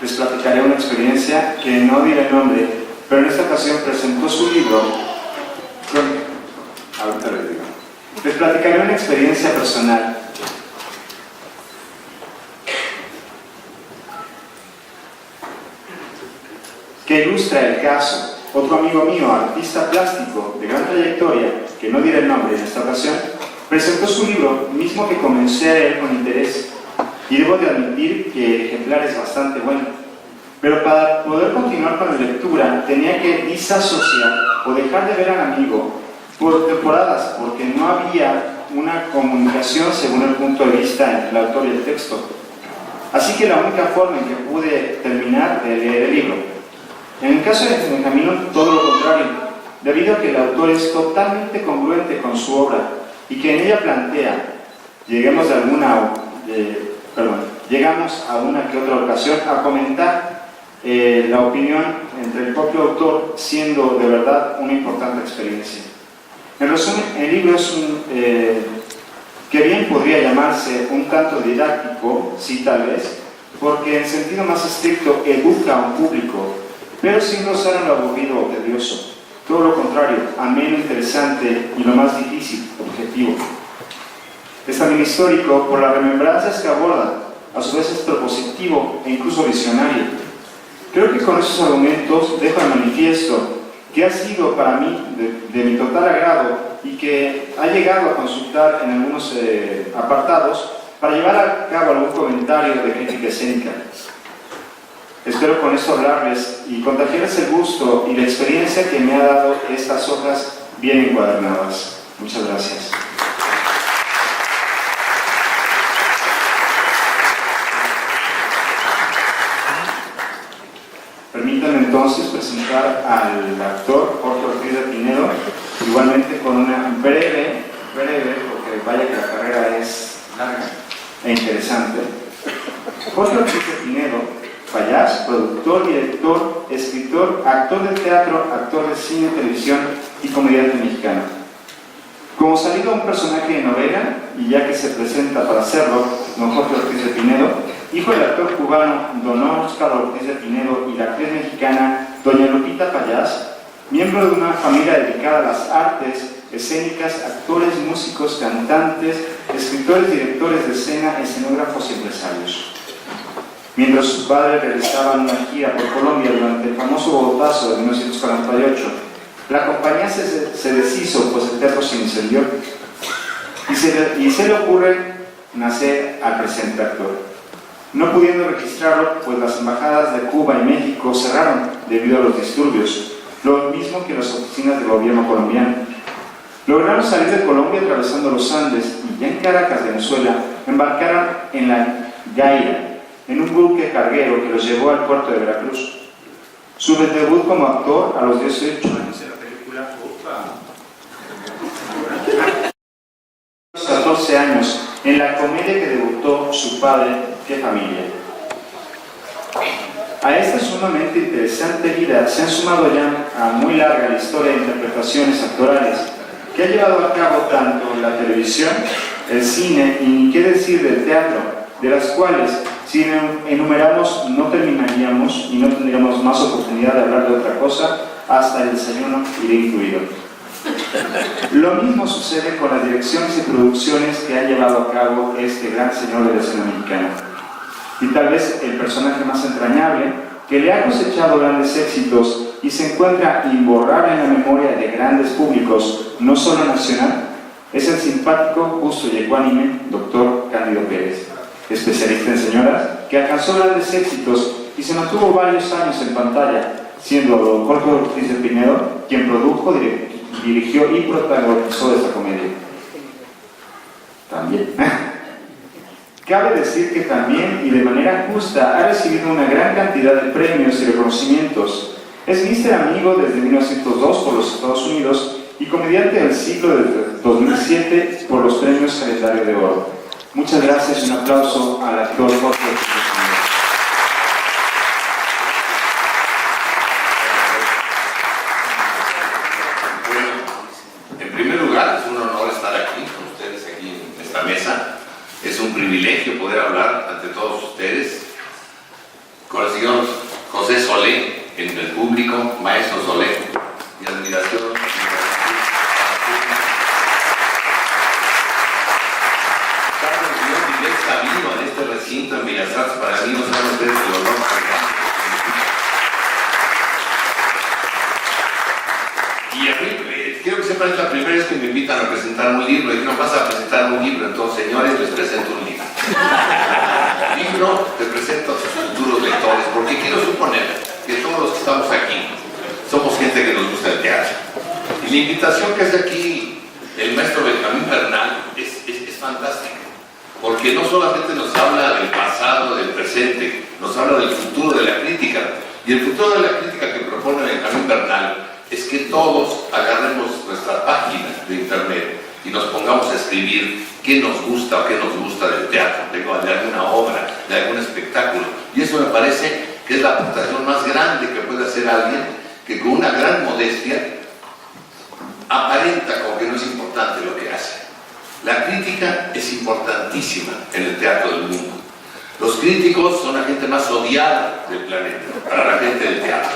Les platicaré una experiencia que no diré el nombre, pero en esta ocasión presentó su libro. Ahorita les digo. Les platicaré una experiencia personal que ilustra el caso. Otro amigo mío, artista plástico de gran trayectoria, que no diré el nombre en esta ocasión, presentó su libro, mismo que comencé a leer con interés, y debo de admitir que el ejemplar es bastante bueno. Pero para poder continuar con la lectura tenía que disasociar o dejar de ver al amigo por temporadas, porque no había una comunicación según el punto de vista entre el autor y el texto. Así que la única forma en que pude terminar de leer el libro. En el caso de Benjamín, todo lo contrario, debido a que el autor es totalmente congruente con su obra y que en ella plantea, llegamos a una que otra ocasión a comentar la opinión entre el propio autor, siendo de verdad una importante experiencia. En resumen, el libro es que bien podría llamarse un tanto didáctico, sí tal vez, porque en sentido más estricto educa a un público, pero sin rozar en lo aburrido o tedioso. Todo lo contrario, ameno, interesante y lo más difícil, objetivo. Es también histórico por las remembranzas que aborda, a su vez es propositivo e incluso visionario. Creo que con esos argumentos dejo de manifiesto que ha sido para mí de mi total agrado y que ha llegado a consultar en algunos apartados para llevar a cabo algún comentario de crítica escénica. Espero con esto hablarles y contagiarles el gusto y la experiencia que me ha dado estas hojas bien encuadernadas. Muchas gracias. Permítanme entonces presentar al actor Jorge Ortiz de Pinedo, igualmente con una breve, porque vaya que la carrera es larga e interesante. Jorge Ortiz de Pinedo, payás, productor, director, escritor, actor de teatro, actor de cine, televisión y comediante mexicano. Como salido a un personaje de novela, y ya que se presenta para hacerlo, don Jorge Ortiz de Pinedo, hijo del actor cubano don Óscar Ortiz de Pinedo y la actriz mexicana doña Lupita Payás, miembro de una familia dedicada a las artes escénicas, actores, músicos, cantantes, escritores, directores de escena, escenógrafos y empresarios. Mientras su padre realizaba una gira por Colombia durante el famoso Bogotazo de 1948, la compañía se deshizo, pues el teatro se incendió y se le ocurre nacer al presente actor. No pudiendo registrarlo, pues las embajadas de Cuba y México cerraron debido a los disturbios, lo mismo que las oficinas del gobierno colombiano. Lograron salir de Colombia atravesando los Andes y ya en Caracas, Venezuela, embarcaron en la Gaira, en un buque carguero que los llevó al puerto de Veracruz. Su debut como actor a los 18 años en la película 14 años en la comedia que debutó su padre, ¡Qué familia! A esta sumamente interesante vida se han sumado ya a muy larga la historia de interpretaciones actorales que ha llevado a cabo tanto la televisión, el cine y ni qué decir del teatro, de las cuales si enumeramos no terminaríamos y no tendríamos más oportunidad de hablar de otra cosa, hasta el desayuno iré incluido. Lo mismo sucede con las direcciones y producciones que ha llevado a cabo este gran señor de la escena mexicana. Y tal vez el personaje más entrañable, que le ha cosechado grandes éxitos y se encuentra imborrable en la memoria de grandes públicos, no solo nacional, es el simpático, justo y ecuánime Dr. Cándido Pérez, especialista en señoras, que alcanzó grandes éxitos y se mantuvo varios años en pantalla, siendo don Jorge Ortiz de Pinedo quien produjo, dirigió y protagonizó esta comedia. También. Cabe decir que también y de manera justa ha recibido una gran cantidad de premios y reconocimientos. Es Mr. Amigo desde 1902 por los Estados Unidos y comediante del siglo del 2007 por los premios Calendario de Oro. Muchas gracias y un aplauso al actor Jorge. En primer lugar, es un honor estar aquí con ustedes, aquí en esta mesa. Es un privilegio poder hablar ante todos ustedes con el señor José Solé, en el público, maestro Solé, mi admiración. Carlos Guión Miguel Sabino en este recinto en Bellas Artes, para mí no saben ustedes el honor tan grande. Y a mí, quiero que sepan, es la primera vez que me invitan a presentar un libro. Y no vas a presentar un libro, entonces, señores, les presento un libro. Libro, te presento a sus futuros lectores, porque quiero suponer que todos los que estamos aquí somos gente que nos gusta el teatro. Y la invitación que hace aquí el maestro Benjamín Bernal es fantástica, porque no solamente nos habla del pasado, del presente, nos habla del futuro de la crítica. Y el futuro de la crítica que propone Benjamín Bernal es que todos agarremos nuestra página de internet y nos pongamos a escribir qué nos gusta o qué nos gusta del teatro, de alguna obra, de algún espectáculo. Y eso me parece que es la aportación más grande que puede hacer alguien que con una gran modestia aparenta como que no es importante lo que hace. La crítica es importantísima en el teatro del mundo. Los críticos son la gente más odiada del planeta, para la gente del teatro.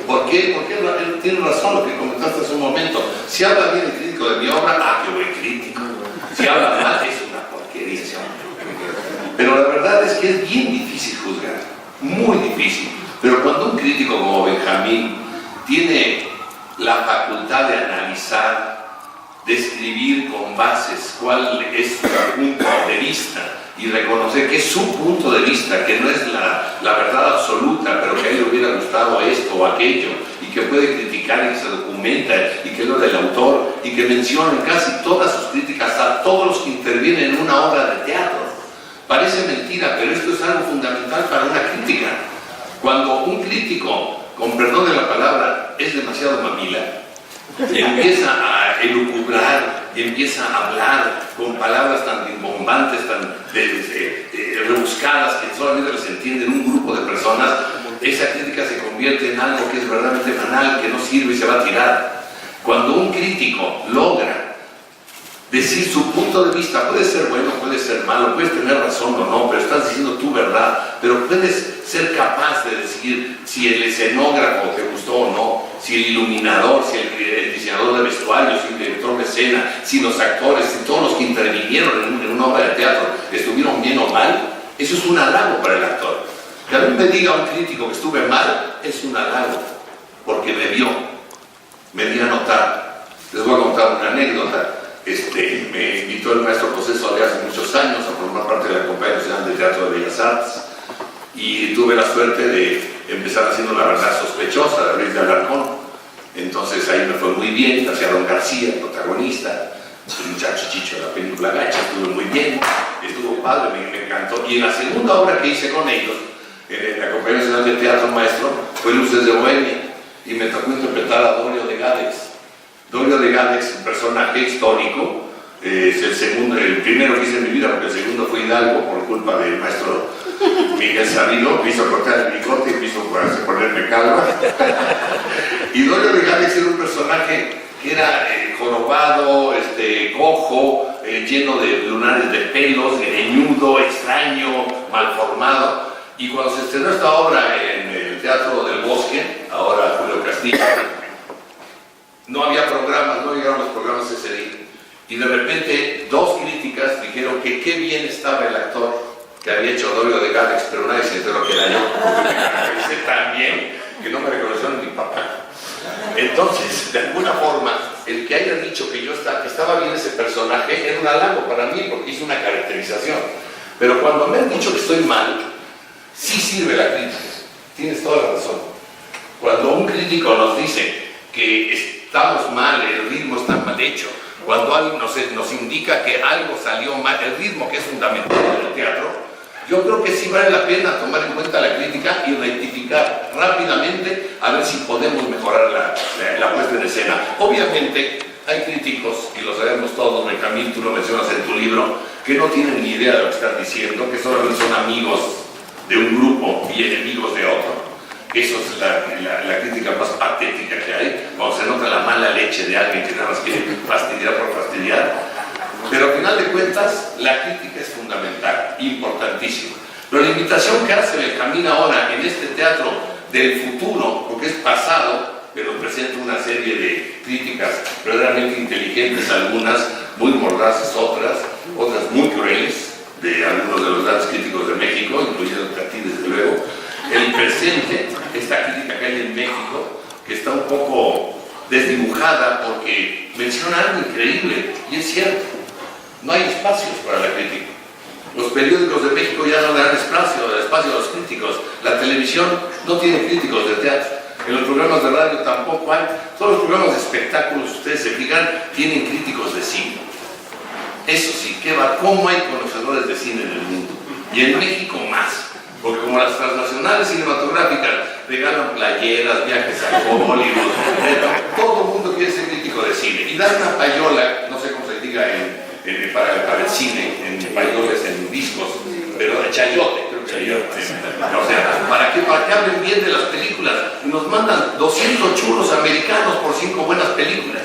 ¿Por qué? Porque él tiene razón lo que comentaste hace un momento. Si habla bien el crítico de mi obra, qué buen crítico. Si habla mal, es una porquería. Pero la verdad es que es bien difícil juzgar, muy difícil. Pero cuando un crítico como Benjamín tiene la facultad de analizar, de escribir con bases cuál es su punto de vista y reconocer que es su punto de vista, que no es la verdad absoluta, pero que a él le hubiera gustado esto o aquello, y que puede criticar y que se documenta, y que es lo del autor, y que menciona en casi todas sus críticas a todos los que intervienen en una obra de teatro. Parece mentira, pero esto es algo fundamental para una crítica. Cuando un crítico, con perdón de la palabra, es demasiado mamila, empieza a elucubrar y empieza a hablar con palabras tan rimbombantes, tan rebuscadas, que solamente las entienden un grupo de personas, esa crítica se convierte en algo que es verdaderamente banal, que no sirve y se va a tirar. Cuando un crítico logra decir su punto de vista, puede ser bueno, puede ser malo, puedes tener razón o no, pero estás diciendo tu verdad, pero puedes ser capaz de decir si el escenógrafo te gustó o no, si el iluminador, si el diseñador de vestuario, si el director de escena, si los actores, si todos los que intervinieron en una obra de teatro estuvieron bien o mal. Eso es un halago para el actor. Que a mí me diga un crítico que estuve mal, es un halago, porque me dio a notar. Les voy a contar una anécdota. Me invitó el maestro José Solé hace muchos años a formar parte de la Compañía Nacional de Teatro de Bellas Artes, y tuve la suerte de empezar haciendo La Verdad Sospechosa de Luis de Alarcón. Entonces ahí me fue muy bien, hacía Don García, el protagonista, el muchacho chicho de la película Gacha, estuvo muy bien, estuvo padre, me encantó. Y en la segunda obra que hice con ellos, en la Compañía Nacional de Teatro Maestro, fue Luces de Bohemia, y me tocó interpretar a Dorio de Gades. Dorio de Gades, un personaje histórico, es el primero que hice en mi vida, porque el segundo fue Hidalgo, por culpa del maestro Miguel Sabino, me hizo cortar el bigote y me hizo ponerme calva. Y Dorio de Gades era un personaje que era jorobado, cojo, lleno de lunares de pelos, greñudo, extraño, malformado. Y cuando se estrenó esta obra en el Teatro del Bosque, ahora Julio Castillo, no había programas, no llegaron los programas ese día. Y de repente dos críticas dijeron que qué bien estaba el actor que había hecho Dorio de Gades, pero nadie se enteró que era yo, porque me caractericé tan bien que no me reconoció ni mi papá. Entonces, de alguna forma, el que haya dicho que estaba bien ese personaje era un halago para mí, porque hizo una caracterización. Pero cuando me han dicho que estoy mal, sí sirve la crítica. Tienes toda la razón. Cuando un crítico nos dice que estamos mal, el ritmo está mal hecho, cuando alguien nos indica que algo salió mal, el ritmo que es fundamental en el teatro, yo creo que sí vale la pena tomar en cuenta la crítica y rectificar rápidamente a ver si podemos mejorar la puesta en escena. Obviamente, Hay críticos, y lo sabemos todos, Benjamín, tú lo mencionas en tu libro, que no tienen ni idea de lo que están diciendo, que solamente son amigos de un grupo y enemigos de otro. Eso es la crítica más patética que hay, cuando se nota la mala leche de alguien que nada más quiere fastidiar por fastidiar. Pero al final de cuentas, la crítica es fundamental, importantísima. Pero la invitación que hace Benjamín ahora en este teatro del futuro, porque es pasado, pero presenta una serie de críticas verdaderamente inteligentes, algunas muy mordaces, otras muy crueles, de algunos de los grandes críticos de México, incluyendo a ti desde luego. El presente, esta crítica que hay en México, que está un poco desdibujada porque menciona algo increíble, y es cierto, no hay espacios para la crítica. Los periódicos de México ya no dan espacio a los críticos. La televisión no tiene críticos de teatro. En los programas de radio tampoco hay. Todos los programas de espectáculos, ustedes se fijan, tienen críticos de cine. Eso sí, ¿cómo hay conocedores de cine en el mundo? Y en México más. Porque como las transnacionales cinematográficas regalan playeras, viajes a Hollywood, todo el mundo quiere ser crítico de cine. Y dan una payola, no sé cómo se diga para el cine, en payoles, en discos, pero de chayote, creo que chayote. O sea, ¿para que hablen bien de las películas? Nos mandan 200 churros americanos por 5 buenas películas.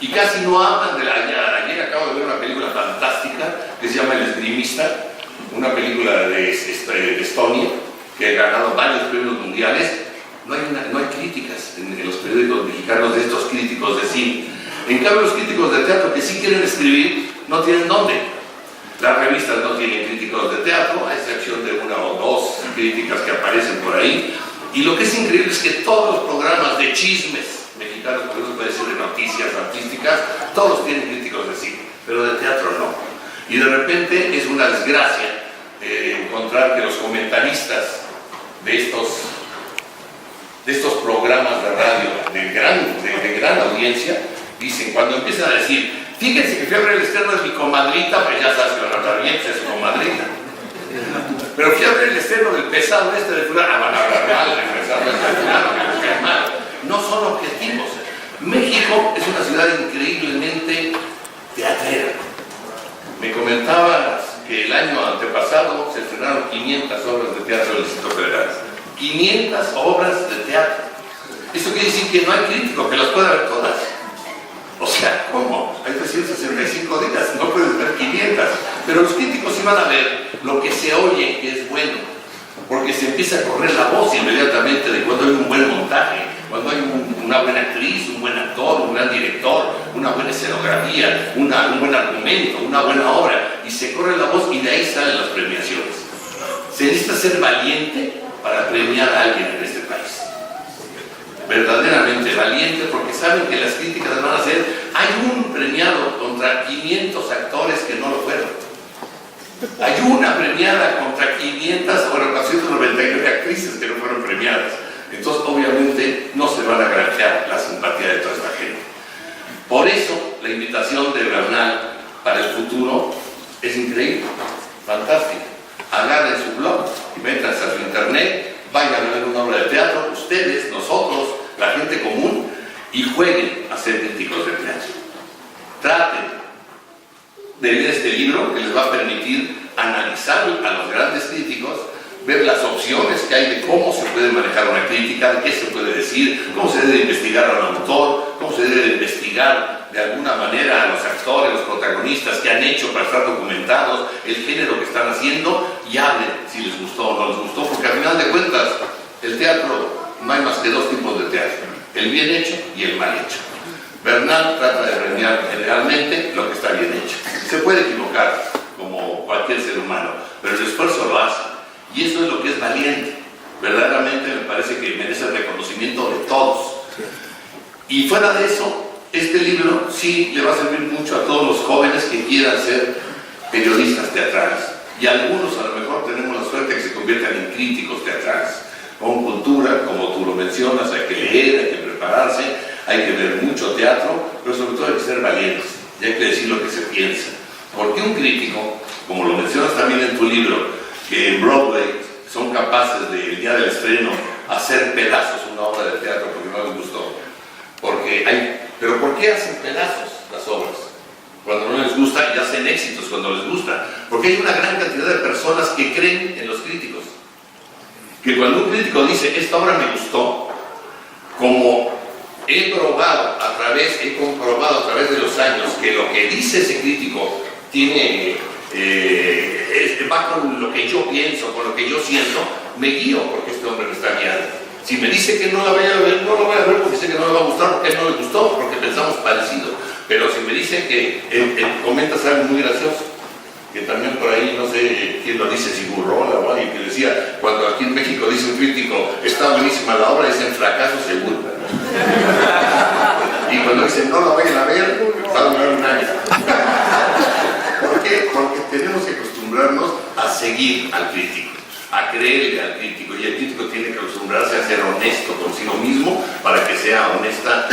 Y casi no hablan de ayer acabo de ver una película fantástica que se llama El Esgrimista, una película de Estonia que ha ganado varios premios mundiales. No hay críticas en los periódicos mexicanos de estos críticos de cine. En cambio, los críticos de teatro que sí quieren escribir no tienen dónde. Las revistas no tienen críticos de teatro, a excepción de una o dos críticas que aparecen por ahí. Y lo que es increíble es que todos los programas de chismes mexicanos, por eso puede decir de noticias artísticas, todos tienen críticos de cine, pero de teatro no. Y de repente es una desgracia encontrar que los comentaristas de estos programas de radio de gran audiencia dicen, cuando empiezan a decir, fíjense que Fiebre del Estreno es mi comadrita, pues ya sabes que van a hablar bien, es su comadrita. Pero Fiebre del Estreno del pesado de fulano, van a hablar mal del pesado de fulano, que les cae mal. No son objetivos. México es una ciudad increíblemente teatrera. Me comentabas que el año antepasado se estrenaron 500 obras de teatro del Distrito Federal. 500 obras de teatro. Eso quiere decir que no hay crítico que las pueda ver todas. O sea, ¿cómo? Hay 365 días, no puedes ver 500. Pero los críticos sí van a ver lo que se oye que es bueno. Porque se empieza a correr la voz inmediatamente de cuando hay un buen montaje, cuando hay una buena actriz, un buen actor, un gran director, una buena escenografía, un buen argumento, una buena obra. Y se corre la voz y de ahí salen las premiaciones. Se necesita ser valiente para premiar a alguien en este país. Verdaderamente valiente, porque saben que las críticas van a ser, hay un premiado contra 500 actores que no lo fueron. Hay una premiada contra 499 actrices que no fueron premiadas. Entonces, obviamente, no se van a granjear la simpatía de toda esta gente. Por eso, la invitación de Bernal para el futuro es increíble, fantástica. Agarren su blog, métanse a su internet, vayan a ver una obra de teatro, ustedes, nosotros, la gente común, y jueguen a ser críticos de teatro. Traten de leer este libro que les va a permitir analizar a los grandes críticos, ver las opciones que hay de cómo se puede manejar una crítica, de qué se puede decir, cómo se debe investigar al autor, cómo se debe investigar de alguna manera a los actores, los protagonistas, qué han hecho para estar documentados, el género que están haciendo, y hablen si les gustó o no les gustó, porque al final de cuentas el teatro no hay más que dos tipos de teatro, el bien hecho y el mal hecho. Bernal trata de premiar generalmente lo que está bien hecho. Se puede equivocar, como cualquier ser humano, pero el esfuerzo lo hace. Y eso es lo que es valiente. Verdaderamente me parece que merece el reconocimiento de todos. Y fuera de eso, este libro sí le va a servir mucho a todos los jóvenes que quieran ser periodistas teatrales. Y algunos a lo mejor tenemos la suerte de que se conviertan en críticos teatrales. Con cultura, como tú lo mencionas, hay que leer, hay que prepararse, hay que ver mucho teatro, pero sobre todo hay que ser valientes y hay que decir lo que se piensa. Porque un crítico, como lo mencionas también en tu libro, que en Broadway son capaces del día del estreno hacer pedazos una obra de teatro porque no les gustó. Porque hay Pero ¿por qué hacen pedazos las obras? Cuando no les gusta, y hacen éxitos cuando les gusta. Porque hay una gran cantidad de personas que creen en los críticos. Que cuando un crítico dice, esta obra me gustó, como he comprobado a través de los años que lo que dice ese crítico tiene, va con lo que yo pienso, con lo que yo siento, me guío porque este hombre me está guiando. Si me dice que no la vaya a ver, no la voy a ver porque sé que no me va a gustar, porque no le gustó, porque pensamos parecido. Pero si me dice que comentas algo muy gracioso, que también por ahí, no sé quién lo dice, si Burrola o alguien que decía, cuando aquí en México dice un crítico, está buenísima la obra, dicen fracaso seguro. Y cuando dicen, no la vayan a ver, va a durar un año. ¿Por qué? Porque tenemos que acostumbrarnos a seguir al crítico, a creerle al crítico, y el crítico tiene que acostumbrarse a ser honesto consigo mismo para que sea honesta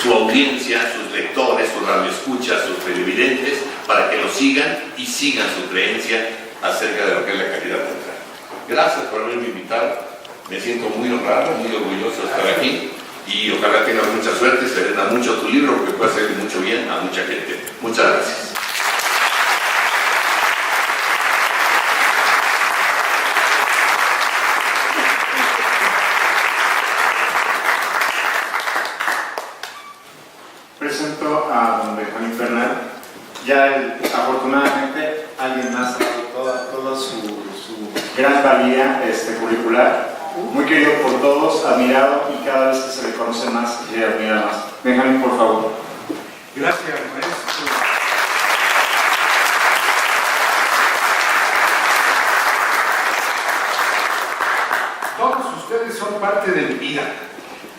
su audiencia, sus lectores, sus radioescuchas, sus televidentes, para que lo sigan y sigan su creencia acerca de lo que es la calidad teatral. Gracias por haberme invitado, me siento muy honrado, muy orgulloso de estar aquí y ojalá tengas mucha suerte, se venda mucho tu libro porque puede hacer mucho bien a mucha gente. Muchas gracias. Presento a don Benjamín Bernal. Ya afortunadamente alguien más ha dado toda su gran valía curricular, muy querido por todos, admirado, y cada vez que se le conoce más se le admira más. Benjamín, por favor. Gracias, maestro. Todos ustedes son parte de mi vida,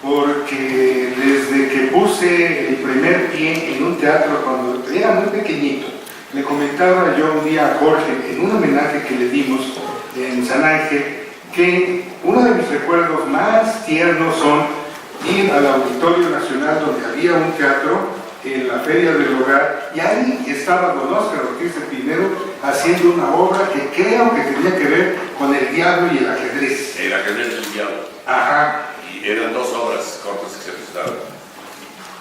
porque desde que puse el primer pie en un teatro cuando era muy pequeñito, le comentaba yo un día a Jorge, en un homenaje que le dimos en San Ángel, que uno de mis recuerdos más tiernos son ir al Auditorio Nacional, donde había un teatro, en la Feria del Hogar, y ahí estaba don Óscar Ortiz de Pinero haciendo una obra que creo que tenía que ver con el diablo y el ajedrez. El ajedrez del diablo. Ajá. Y eran dos obras cortas que se presentaron.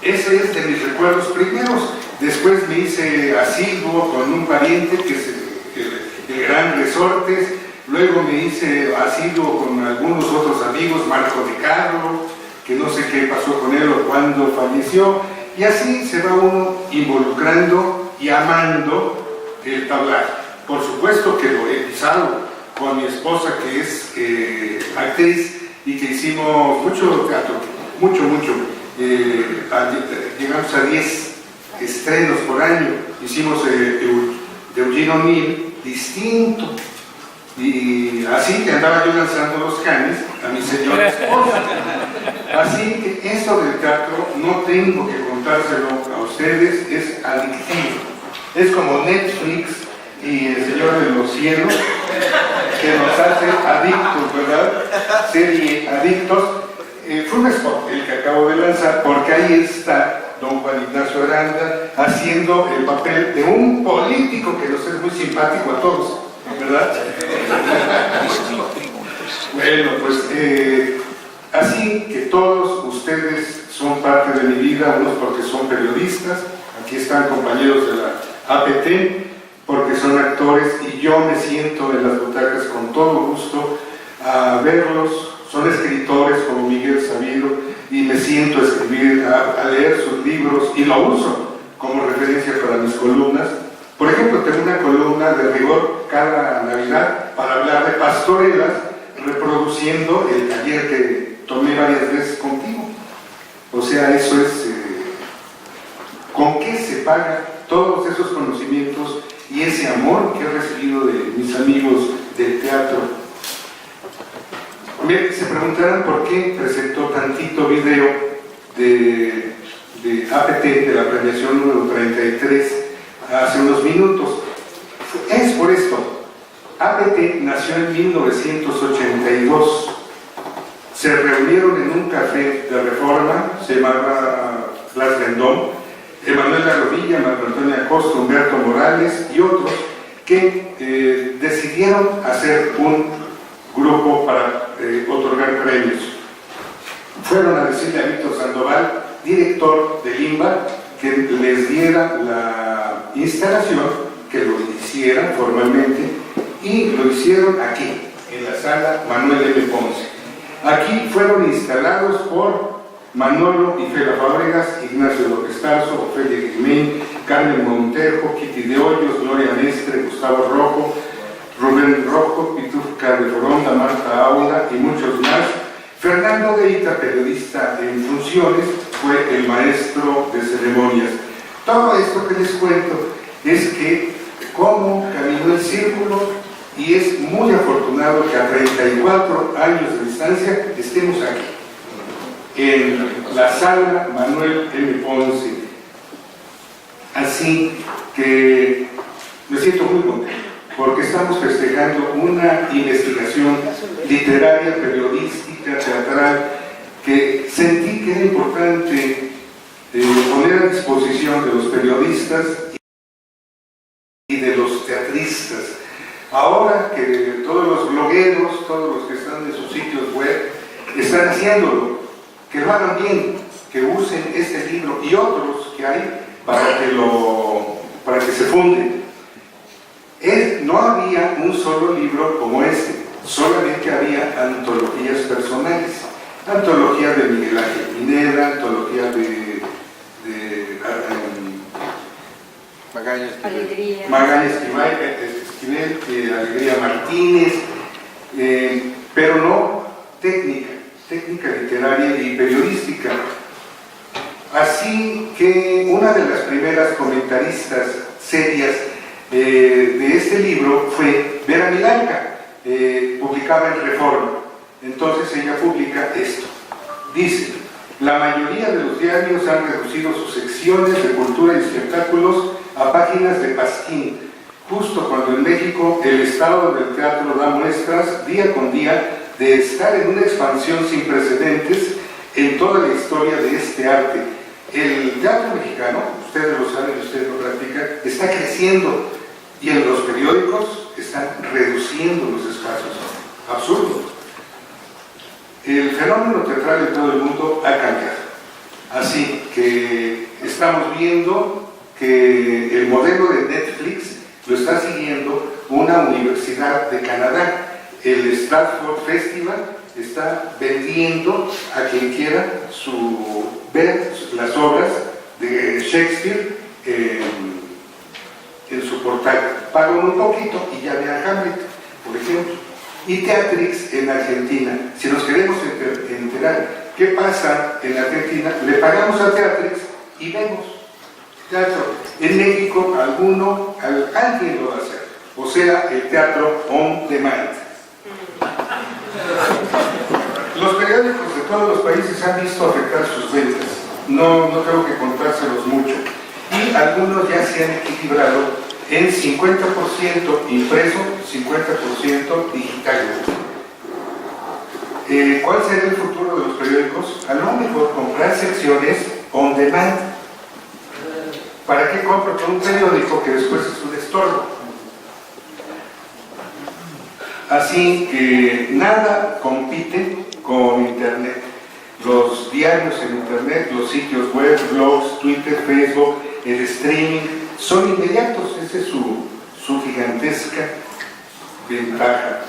Ese es de mis recuerdos primeros. Después me hice asiduo con un pariente que es el gran Resortes. Luego me hice asiduo con algunos otros amigos, Marco de Carlo, que no sé qué pasó con él o cuándo falleció. Y así se va uno involucrando y amando el tablaje. Por supuesto que lo he pisado con mi esposa, que es actriz, y que hicimos mucho teatro, mucho. Llegamos a 10 estrenos por año. Hicimos de Eugene O'Neill, distinto. Y así que andaba yo lanzando los canes a mi señora esposa. Así que esto del teatro no tengo que contárselo a ustedes, es adictivo. Es como Netflix y el Señor de los Cielos, que nos hace adictos, ¿verdad? Serie Adictos. Fue un spot el que acabo de lanzar, porque ahí está don Juan Ignacio Aranda haciendo el papel de un político que nos es muy simpático a todos, ¿verdad? Bueno, pues así que todos ustedes son parte de mi vida, unos porque son periodistas, aquí están compañeros de la APT, porque son actores, y yo me siento en las butacas con todo gusto a verlos. Son escritores como Miguel Sabido, y me siento a escribir, a leer sus libros, y lo uso como referencia para mis columnas. Por ejemplo, tengo una columna de rigor cada Navidad para hablar de pastorelas, reproduciendo el taller que tomé varias veces contigo. O sea, eso es con qué se paga todos esos conocimientos y ese amor que he recibido de mis amigos del teatro. Se preguntarán por qué presentó tantito video de APT, de la premiación número 33, hace unos minutos. Es por esto. APT nació en 1982. Se reunieron en un café de Reforma, se llamaba Blas Vendón, Emanuel Garrodilla, Marco Antonio Acosta, Humberto Morales y otros que decidieron hacer un grupo para otorgar premios. Fueron a decirle a Víctor Sandoval director del INBA que les diera la instalación, que lo hicieran formalmente, y lo hicieron aquí, en la sala Manuel M. Ponce. Aquí fueron instalados por Manolo y Fela Fábregas, Ignacio López Tarso, Ofelia Guilmén, Carmen Montejo, Kitty de Hoyos, Gloria Mestre, Gustavo Rojo, Rubén Rojo, Pitufca de Foronda, Marta Aula y muchos más. Fernando Deita, periodista en funciones, fue el maestro de ceremonias. Todo esto que les cuento es que cómo caminó el círculo, y es muy afortunado que a 34 años de distancia estemos aquí, en la sala Manuel M. Ponce. Así que me siento muy contento, porque estamos festejando una investigación literaria, periodística, teatral, que sentí que era importante poner a disposición de los periodistas y de los teatristas. Ahora que todos los blogueros, todos los que están en sus sitios web, están haciéndolo, que lo hagan bien, que usen este libro y otros que hay para que se funden. No había un solo libro como este, solamente había antologías personales. Antología de Miguel Ángel Pineda, antología de Magaña Esquivel, Alegría Martínez, pero no técnica literaria y periodística. Así que una de las primeras comentaristas serias de este libro fue Vera Milanca, publicaba en Reforma. Entonces ella publica esto. Dice: la mayoría de los diarios han reducido sus secciones de cultura y espectáculos a páginas de pasquín, justo cuando en México el estado del teatro da muestras día con día de estar en una expansión sin precedentes en toda la historia de este arte. El teatro mexicano, ustedes lo saben, ustedes lo practican, está creciendo, y en los periódicos están reduciendo los espacios. Absurdo. El fenómeno teatral en todo el mundo ha cambiado. Así que estamos viendo que el modelo de Netflix lo está siguiendo una universidad de Canadá. El Stratford Festival está vendiendo a quien quiera ver las obras de Shakespeare en su portal. Pagan un poquito y ya vean Hamlet, por ejemplo. Y Teatrix en Argentina. Si nos queremos enterar qué pasa en Argentina, le pagamos a Teatrix y vemos teatro. En México alguien lo va a hacer, o sea, el teatro on demand. Los periódicos de todos los países han visto afectar sus ventas, no tengo que contárselos mucho, y algunos ya se han equilibrado en 50% impreso, 50% digital. ¿Cuál será el futuro de los periódicos? A lo mejor comprar secciones on demand. ¿Para qué compro con un periódico que después es un estorbo? Así que nada compite con Internet. Los diarios en Internet, los sitios web, blogs, Twitter, Facebook, el streaming, son inmediatos. Esa es su gigantesca ventaja.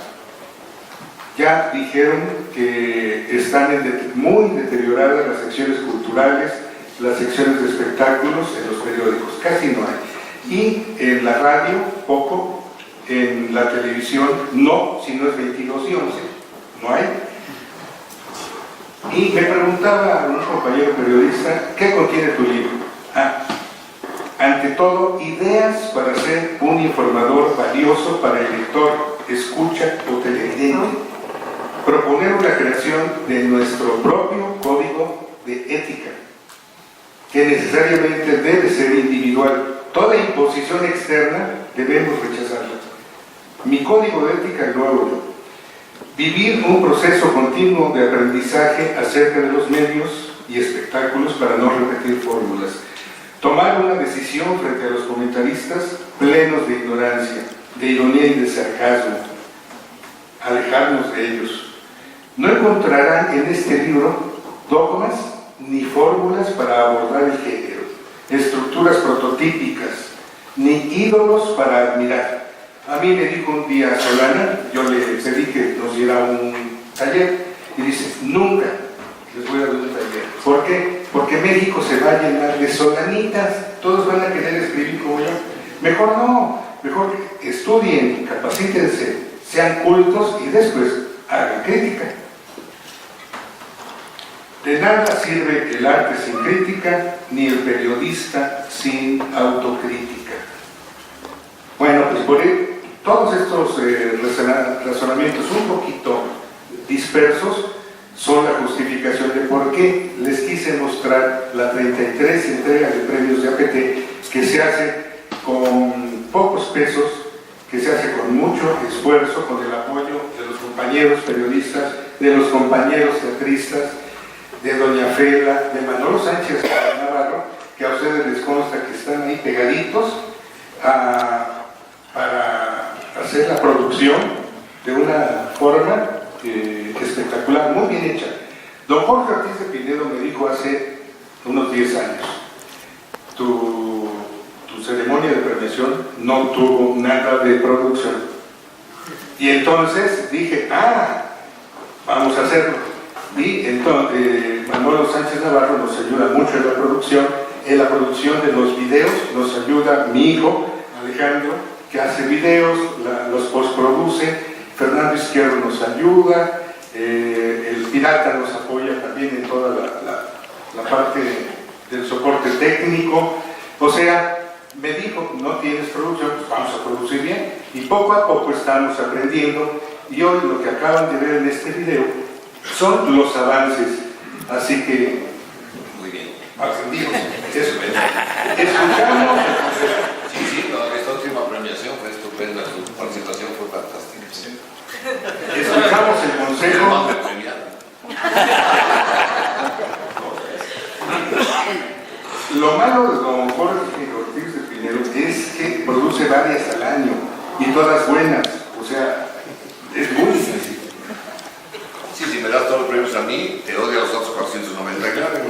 Ya dijeron que están muy deterioradas las secciones culturales, las secciones de espectáculos en los periódicos, casi no hay. Y en la radio, poco, en la televisión, no, si no es 22 y 11, no hay. Y me preguntaba a un compañero periodista, ¿qué contiene tu libro? Ante todo, ideas para ser un informador valioso para el lector, escucha o televidente. Proponer una creación de nuestro propio código de ética, que necesariamente debe ser individual. Toda imposición externa debemos rechazarla. Mi código de ética lo hago yo. Vivir un proceso continuo de aprendizaje acerca de los medios y espectáculos para no repetir fórmulas. Tomar una decisión frente a los comentaristas plenos de ignorancia, de ironía y de sarcasmo. Alejarnos de ellos. No encontrarán en este libro dogmas ni fórmulas para abordar el género, estructuras prototípicas, ni ídolos para admirar. A mí me dijo un día Solana, yo le pedí que nos diera un taller, y dice, nunca les voy a dar un taller. ¿Por qué? Porque México se va a llenar de solanitas, todos van a querer escribir como yo. Mejor no, mejor estudien, capacítense, sean cultos y después hagan crítica. De nada sirve el arte sin crítica, ni el periodista sin autocrítica. Bueno, pues por todos estos razonamientos un poquito dispersos son la justificación de por qué les quise mostrar la 33 entrega de premios de APT, que se hace con pocos pesos, que se hace con mucho esfuerzo, con el apoyo de los compañeros periodistas, de los compañeros teatristas, de doña Fela, de Manolo Sánchez Navarro, que a ustedes les consta que están ahí pegaditos para hacer la producción de una forma espectacular, muy bien hecha. Don Jorge Ortiz de Pinedo me dijo hace unos 10 años, tu ceremonia de premiación no tuvo nada de producción. Y entonces dije, vamos a hacerlo. Y entonces Manolo Sánchez Navarro nos ayuda mucho en la producción de los videos, nos ayuda mi hijo Alejandro, que hace videos, los postproduce. Fernando Izquierdo nos ayuda, el Pirata nos apoya también en toda la parte del soporte técnico. O sea, me dijo, no tienes producción, pues vamos a producir bien. Y poco a poco estamos aprendiendo, y hoy lo que acaban de ver en este video son los avances. Así que, muy bien. Aprendimos. Escuchamos. Sí, esta última premiación fue estupenda, su participación fue fantástica. Escuchamos el consejo. Lo malo de don Jorge Ortiz de Pinedo es que produce varias al año y todas buenas, o sea, es muy difícil. Sí, si me das todos los premios a mí, te doy a los otros 499.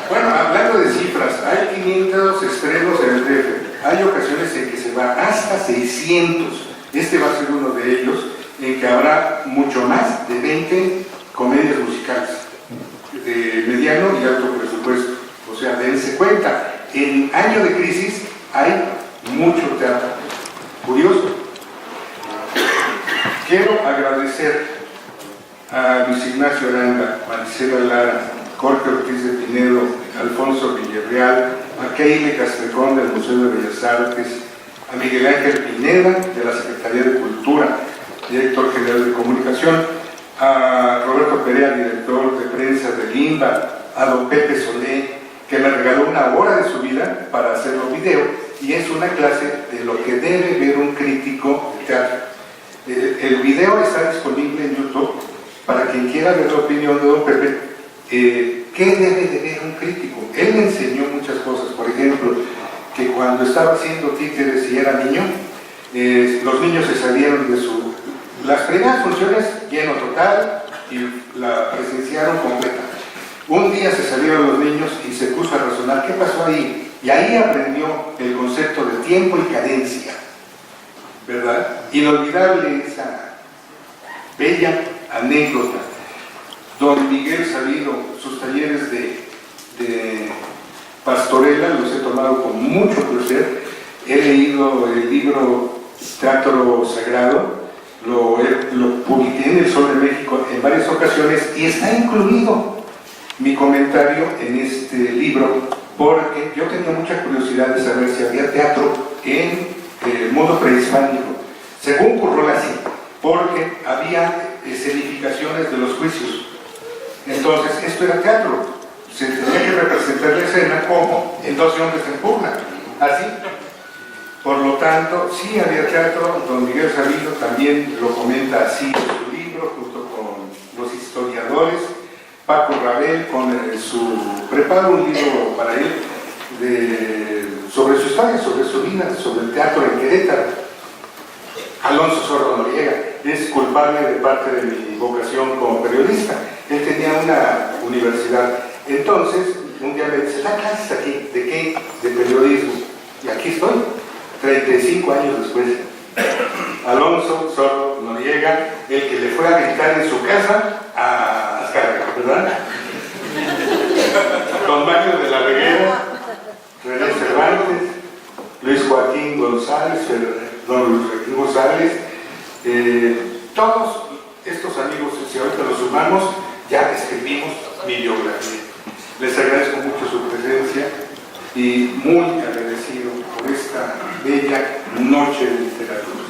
Bueno, hablando de cifras, hay 500 estrenos en el DF. Hay ocasiones en que se va hasta 600. Este va a ser uno de ellos, en que habrá mucho más de 20 comedias musicales de mediano y alto presupuesto. O sea, dense cuenta, en año de crisis hay mucho teatro. Curioso. Quiero agradecer a Luis Ignacio Aranda, Maricela Lara, Jorge Ortiz de Pinedo, Alfonso Villarreal, a Keile Castrecón del Museo de Bellas Artes, a Miguel Ángel Pineda de la Secretaría de Cultura, director general de comunicación, a Roberto Perea, director de prensa de Limba, a don Pepe Solé, que me regaló una hora de su vida para hacer un video, y es una clase de lo que debe ver un crítico de teatro. El video está disponible en YouTube para quien quiera ver la opinión de don Pepe. ¿Qué debe de ver un crítico? Él me enseñó muchas cosas, por ejemplo, que cuando estaba haciendo títeres y era niño, los niños se salieron de las primeras funciones lleno total y la presenciaron completa. Un día se salieron los niños y se puso a razonar qué pasó ahí, y ahí aprendió el concepto de tiempo y cadencia, ¿verdad? Inolvidable esa bella anécdota. Don Miguel Sabido, sus talleres de pastorela los he tomado con mucho placer. He leído el libro Teatro Sagrado, lo publiqué en El Sol de México en varias ocasiones, y está incluido mi comentario en este libro, porque yo tenía mucha curiosidad de saber si había teatro en el mundo prehispánico, según Currola sí, porque había escenificaciones de los juicios. Entonces, esto era teatro, se tenía que representar la escena como en 12 hombres en pugna, así. Por lo tanto, sí había teatro. Don Miguel Sabido también lo comenta así en su libro, junto con los historiadores. Paco Rabel prepara un libro para él sobre su historia, sobre su vida, sobre el teatro en Querétaro. Alonso Sordo Noriega. es culpable de parte de mi vocación como periodista. Él tenía una universidad. Entonces, un día me dice, ¿da clases aquí? ¿De qué? De periodismo. Y aquí estoy, 35 años después. Alonso Zorro Noriega, el que le fue a gritar en su casa a Azcárraga, ¿verdad? Don Mario de la Reguera, René Cervantes, Luis Joaquín González, don Luis Joaquín González, todos estos amigos, si ahorita los sumamos, ya escribimos mi biografía. Les agradezco mucho su presencia y muy agradecido por esta bella noche de literatura.